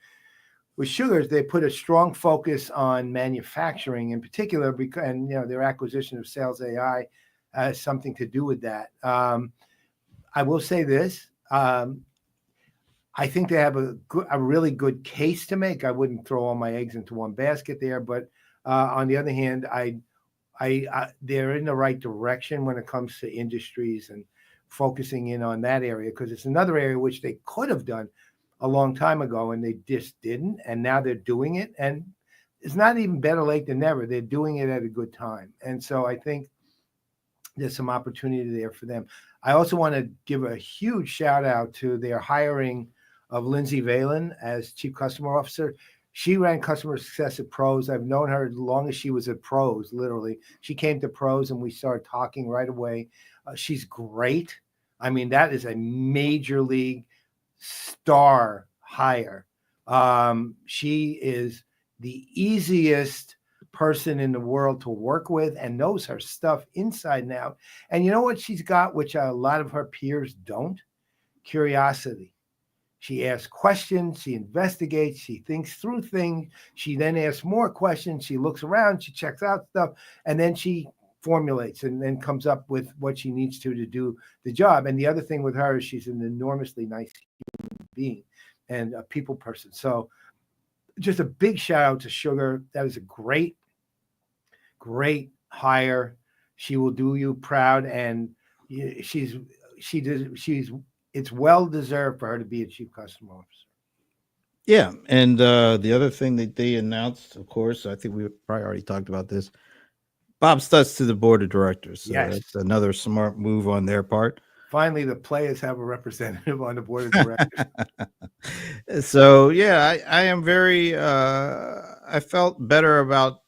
with sugars, they put a strong focus on manufacturing in particular, because, and their acquisition of Sales AI has something to do with that. I will say this. I think they have a really good case to make. I wouldn't throw all my eggs into one basket there, but on the other hand, they're in the right direction when it comes to industries and focusing in on that area, because it's another area which they could have done a long time ago and they just didn't, and now they're doing it, and it's not even better late than never. They're doing it at a good time, and so I think there's some opportunity there for them. I also want to give a huge shout out to their hiring of Lindsay Valen as Chief Customer Officer. She ran customer success at Pros. I've known her as long as she was at Pros, literally. She came to Pros and we started talking right away. She's great. I mean, that is a major league star hire. She is the easiest person in the world to work with and knows her stuff inside and out. And you know what she's got, which a lot of her peers don't? Curiosity. She asks questions, she investigates, she thinks through things. She then asks more questions. She looks around, she checks out stuff, and then she formulates and then comes up with what she needs to do the job. And the other thing with her is she's an enormously nice human being and a people person. So just a big shout out to Sugar. That is a great hire. She will do you proud, and it's well deserved for her to be a chief customer officer. Yeah, and the other thing that they announced, of course, I think we probably already talked about this. Bob Stutz to the board of directors. So Yes. that's another smart move on their part. Finally, the Playaz have a representative on the board of directors. So yeah, I am very I felt better about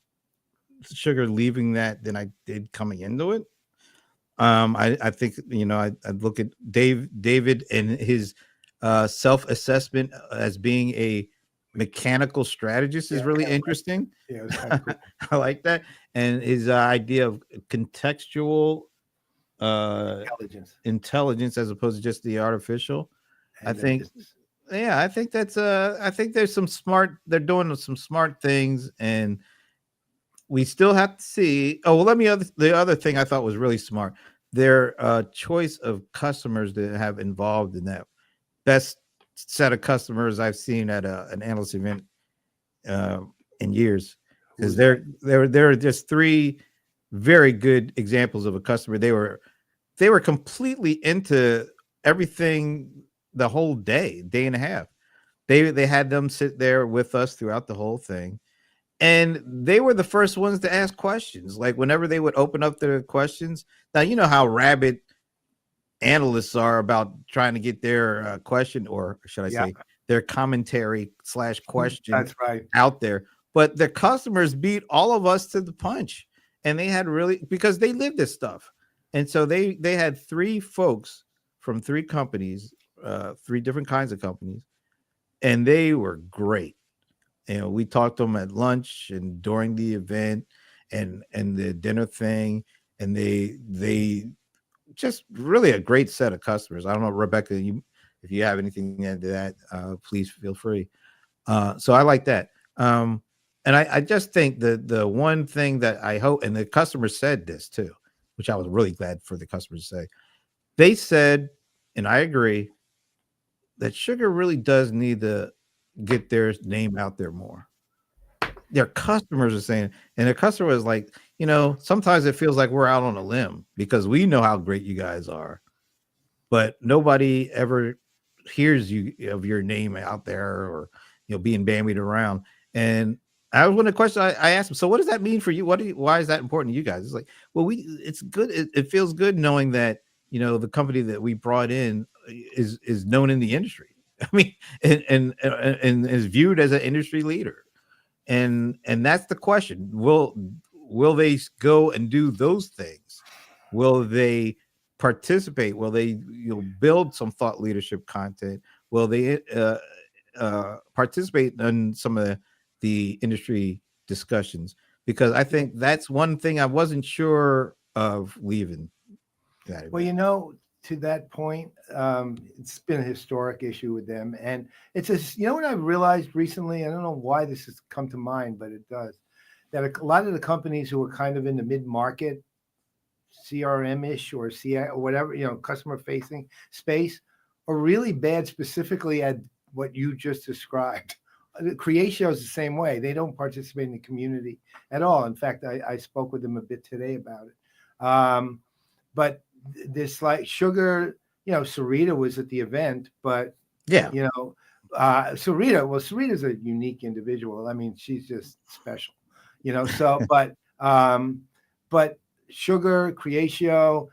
Sugar leaving that than I did coming into it. I think I look at David and his self-assessment as being a mechanical strategist is really interesting. Yeah, it's kind of cool. I like that, and his idea of contextual intelligence as opposed to just the artificial. And I think that's I think there's they're doing some smart things, and we still have to see. Oh, well, the other thing I thought was really smart, their choice of customers to have involved in that. Best set of customers I've seen at an analyst event in years, because there are just three very good examples of a customer. They were completely into everything the whole day and a half. They had them sit there with us throughout the whole thing. And they were the first ones to ask questions. Like whenever they would open up their questions. Now, you know how rabid analysts are about trying to get their question, or should I say their commentary / question That's right. out there. But the customers beat all of us to the punch. And they had because they lived this stuff. And so they had three folks from three companies, three different kinds of companies. And they were great. We talked to them at lunch and during the event and the dinner thing, and they just really a great set of customers. I don't know, Rebecca, if you have anything to add to that, please feel free. So I like that. And I just think the one thing that I hope, and the customers said this too, which I was really glad for the customers to say. They said, and I agree, that Sugar really does need to get their name out there more. Their customers are saying, and their customer is like, sometimes it feels like we're out on a limb because we know how great you guys are, but nobody ever hears of your name out there or being bandied around. And I was one of the questions I asked them. So what does that mean for you? Why is that important to you guys? It's like, well, it's good. It feels good knowing that the company that we brought in is known in the industry. I mean, and is viewed as an industry leader, and that's the question. Will they go and do those things? Will they participate? Will they build some thought leadership content? Will they participate in some of the industry discussions? Because I think that's one thing I wasn't sure of leaving. Well, to that point. It's been a historic issue with them, and it's a, you know what I've realized recently. I don't know why this has come to mind, but it does. That a lot of the companies who are kind of in the mid-market, CRM-ish or CI or whatever, customer-facing space, are really bad specifically at what you just described. The Creatio is the same way. They don't participate in the community at all. In fact, I spoke with them a bit today about it. But this, like, Sugar, Sarita was at the event, but Yeah. Sarita's a unique individual. I mean, she's just special, so, but Sugar, Creatio,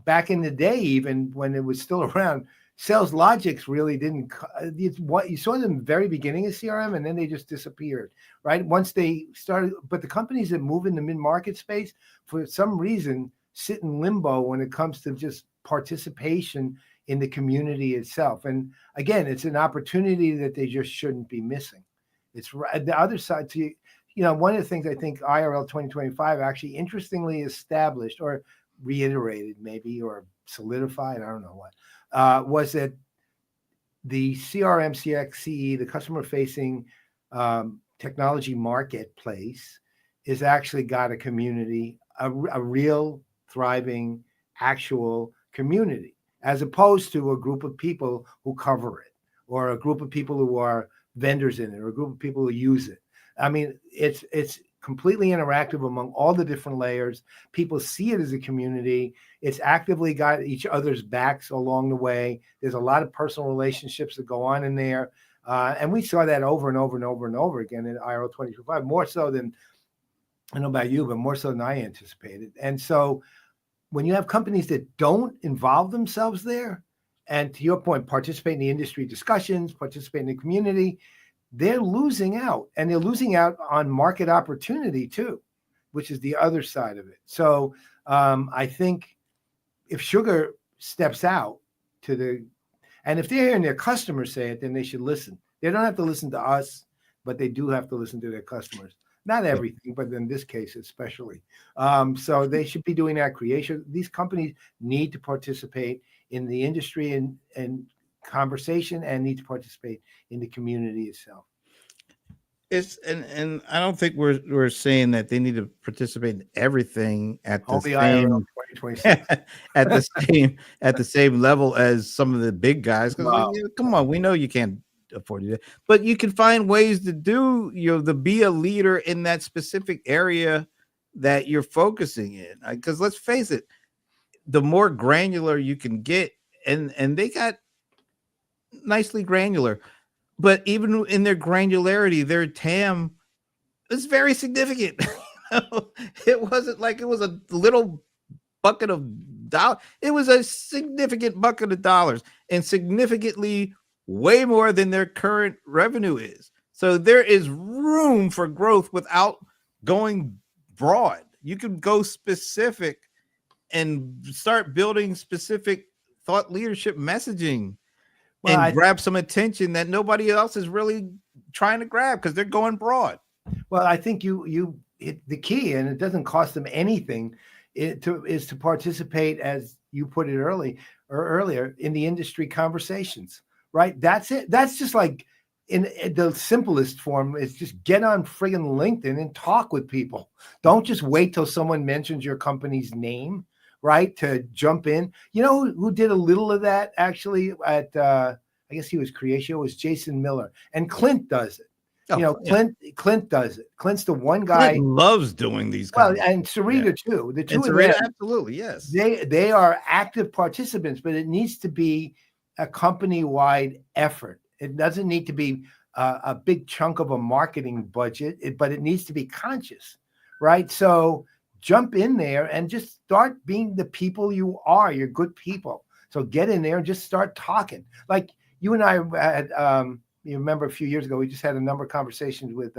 back in the day, even when it was still around, Sales Logics really didn't. What you saw them in the very beginning of CRM, and then they just disappeared, right? Once they started, but the companies that move in the mid-market space, for some reason, sit in limbo when it comes to just participation in the community itself. And again, it's an opportunity that they just shouldn't be missing. It's the other side to, one of the things I think IRL 2025 actually interestingly established or reiterated maybe, or solidified, I don't know what, was that the CRM CXCE, the customer facing technology marketplace, is actually got a community, a real thriving actual community, as opposed to a group of people who cover it, or a group of people who are vendors in it, or a group of people who use it. I mean, it's completely interactive among all the different layers. People see it as a community. It's actively got each other's backs along the way. There's a lot of personal relationships that go on in there. And we saw that over and over and over and over again in IRL 2025, more so than, I don't know about you, but more so than I anticipated. And so when you have companies that don't involve themselves there, and to your point, participate in the industry discussions, participate in the community, they're losing out, and they're losing out on market opportunity too, which is the other side of it. So I think if Sugar steps out and if they're hearing their customers say it, then they should listen. They don't have to listen to us, but they do have to listen to their customers. Not everything, but in this case, especially. So they should be doing that creation. These companies need to participate in the industry and conversation, and need to participate in the community itself. It's and I don't think we're saying that they need to participate in everything at the Only same IRL 2026. at the same level as some of the big guys. Because Wow. come on, we know you can't afford to do that, but you can find ways to do, to be a leader in that specific area that you're focusing in. Because let's face it, the more granular you can get, and they got nicely granular, but even in their granularity, their TAM is very significant. It wasn't like it was a little bucket of dollars. It was a significant bucket of dollars, and significantly way more than their current revenue is. So there is room for growth without going broad. You can go specific and start building specific thought leadership messaging, and grab some attention that nobody else is really trying to grab because they're going broad. Well, I think you hit the key, and it doesn't cost them anything, is to participate, as you put it earlier, in the industry conversations, right? That's it. That's just like, in the simplest form, is just get on friggin' LinkedIn and talk with people. Don't just wait till someone mentions your company's name, right, to jump in. You know who did a little of that actually at I guess he was Creatio, was Jason Miller, and Clint does it. Clint does it. Clint's the one guy. Clint loves doing these Well, and Sarita too. The two of them, absolutely, yes. They are active participants, but it needs to be a company-wide effort. It doesn't need to be a big chunk of a marketing budget, but it needs to be conscious, right? So jump in there and just start being the people you are. You're good people. So get in there and just start talking. Like you and I had, you remember a few years ago, we just had a number of conversations with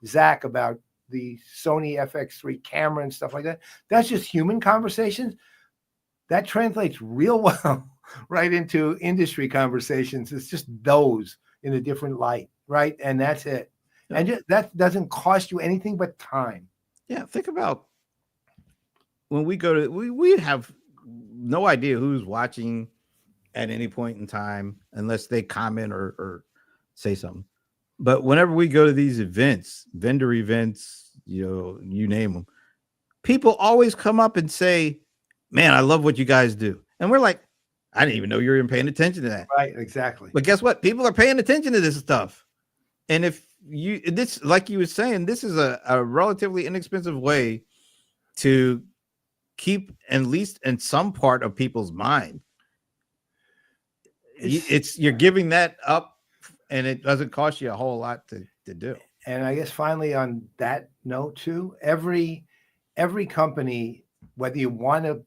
Zach about the Sony FX3 camera and stuff like that. That's just human conversations. That translates real well right into industry conversations. It's just those in a different light, right? And that's it. Yeah. And that doesn't cost you anything but time. Yeah, think about when we go to we have no idea who's watching at any point in time unless they comment or say something. But whenever we go to these events, vendor events, you name them, people always come up and say, "Man, I love what you guys do." And we're like, "I didn't even know you were even paying attention to that." Right, exactly. But guess what? People are paying attention to this stuff. And if this, like you were saying, this is a relatively inexpensive way to keep at least in some part of people's mind. You're giving that up, and it doesn't cost you a whole lot to do. And I guess finally on that note too, every company, whether you want to,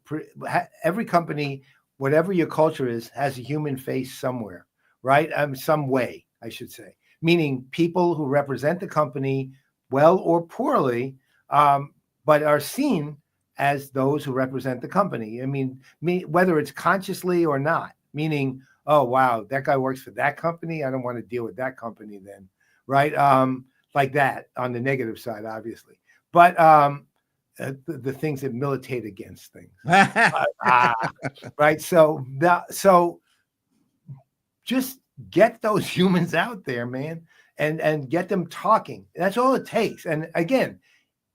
every company, whatever your culture is, has a human face somewhere, right? Some way, I should say, meaning people who represent the company well or poorly, but are seen as those who represent the company. I mean, whether it's consciously or not, meaning, oh, wow, that guy works for that company. I don't want to deal with that company then, right? Like that on the negative side, obviously. But the things that militate against things, right? So just get those humans out there, man, and get them talking. That's all it takes. And again,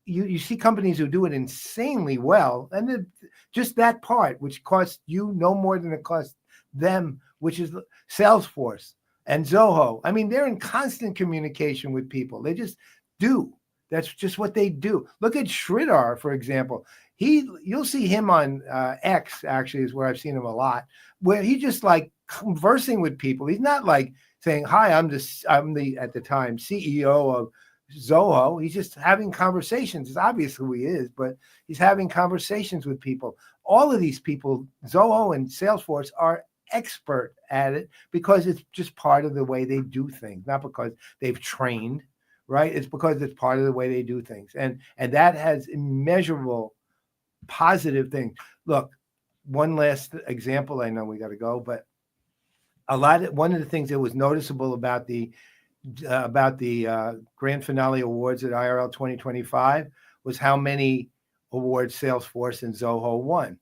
you see companies who do it insanely well, and just that part, which costs you no more than it costs them, which is Salesforce and Zoho. I mean, they're in constant communication with people. They just do. That's just what they do. Look at Sridhar, for example. You'll see him on X, actually, is where I've seen him a lot, where he just like conversing with people. He's not like saying, "Hi, I'm the at the time CEO of Zoho." He's just having conversations. It's obvious who he is, but he's having conversations with people. All of these people, Zoho and Salesforce, are expert at it because it's just part of the way they do things, not because they've trained, right? It's because it's part of the way they do things. And that has immeasurable positive things. Look, one last example, I know we got to go, but one of the things that was noticeable about the grand finale awards at IRL 2025 was how many awards Salesforce and Zoho won.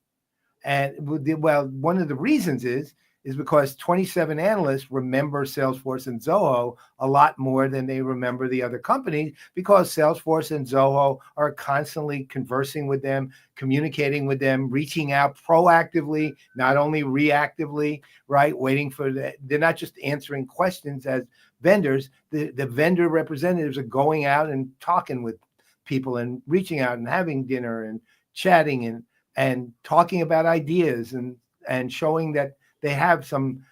And one of the reasons is because 27 analysts remember Salesforce and Zoho a lot more than they remember the other companies, because Salesforce and Zoho are constantly conversing with them, communicating with them, reaching out proactively, not only reactively, right? Waiting for they're not just answering questions as vendors. The vendor representatives are going out and talking with people and reaching out and having dinner and chatting and talking about ideas and showing that they have some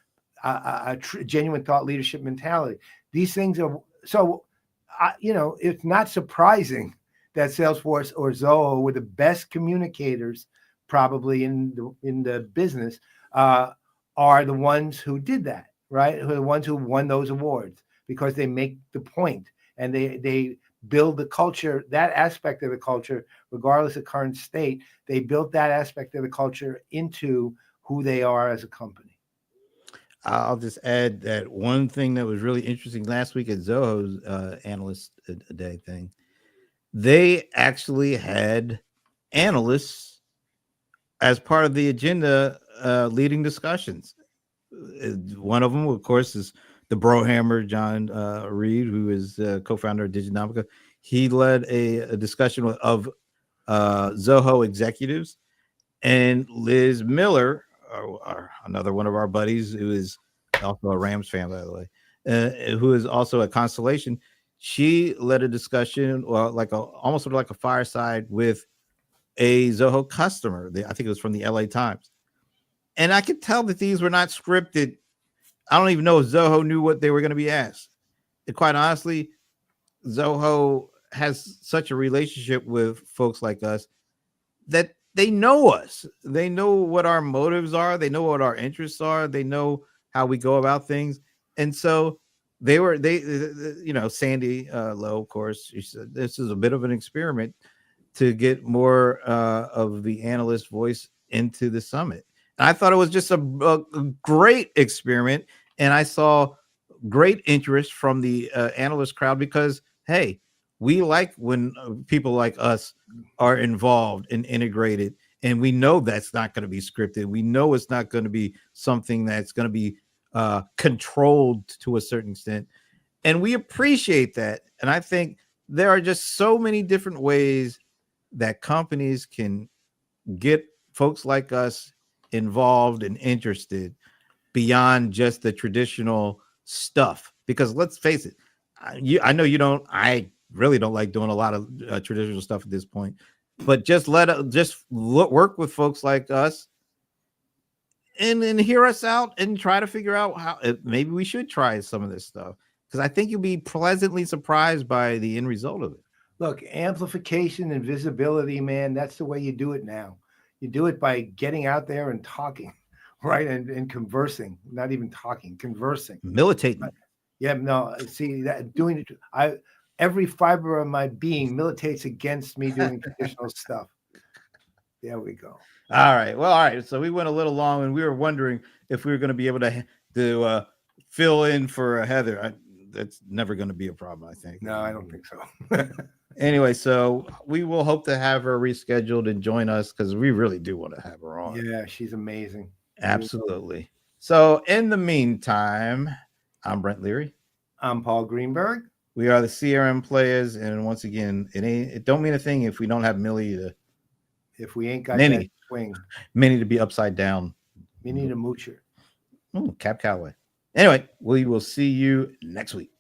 genuine thought leadership mentality. These things are so, it's not surprising that Salesforce or Zoho were the best communicators probably in the business, are the ones who did that, right? Who are the ones who won those awards, because they make the point and they build the culture, that aspect of the culture, regardless of current state. They built that aspect of the culture into who they are as a company. I'll just add that one thing that was really interesting last week at Zoho's Analyst Day thing, they actually had analysts as part of the agenda leading discussions. One of them, of course, is the Brohammer, John Reed, who is co-founder of Diginomica. He led a discussion of Zoho executives, and Liz Miller, another one of our buddies, who is also a Rams fan, by the way, who is also a Constellation. She led a discussion, almost sort of like a fireside, with a Zoho customer. I think it was from the LA Times. And I could tell that these were not scripted. I don't even know if Zoho knew what they were going to be asked. And quite honestly, Zoho has such a relationship with folks like us that they know us. They know what our motives are. They know what our interests are. They know how we go about things. And so Sandy Lowe, of course, she said this is a bit of an experiment to get more of the analyst voice into the summit. And I thought it was just a great experiment. And I saw great interest from the analyst crowd because, hey, we like when people like us are involved and integrated And we know that's not going to be scripted. We know it's not going to be something that's going to be controlled to a certain extent. And we appreciate that. And I think there are just so many different ways that companies can get folks like us involved and interested beyond just the traditional stuff. Because let's face it, I know you don't. I really don't like doing a lot of traditional stuff at this point. But just work with folks like us and hear us out and try to figure out how maybe we should try some of this stuff, because I think you'll be pleasantly surprised by the end result of it. Look, amplification and visibility, man, that's the way you do it now. You do it by getting out there and talking, right? And conversing, not even talking, conversing. Militating. Yeah, no, see that doing it. Every fiber of my being militates against me doing traditional stuff. There we go. All right. So we went a little long, and we were wondering if we were going to be able to fill in for Heather. That's never going to be a problem, I think. No, I don't think so. Anyway, so we will hope to have her rescheduled and join us, because we really do want to have her on. Yeah, she's amazing. Absolutely. So in the meantime, I'm Brent Leary. I'm Paul Greenberg. We are the CRM Playaz, and once again, it don't mean a thing if we don't have Millie if we ain't got that swing. Minnie to be upside down. We need a moocher. Cap Calloway. Anyway, we will see you next week.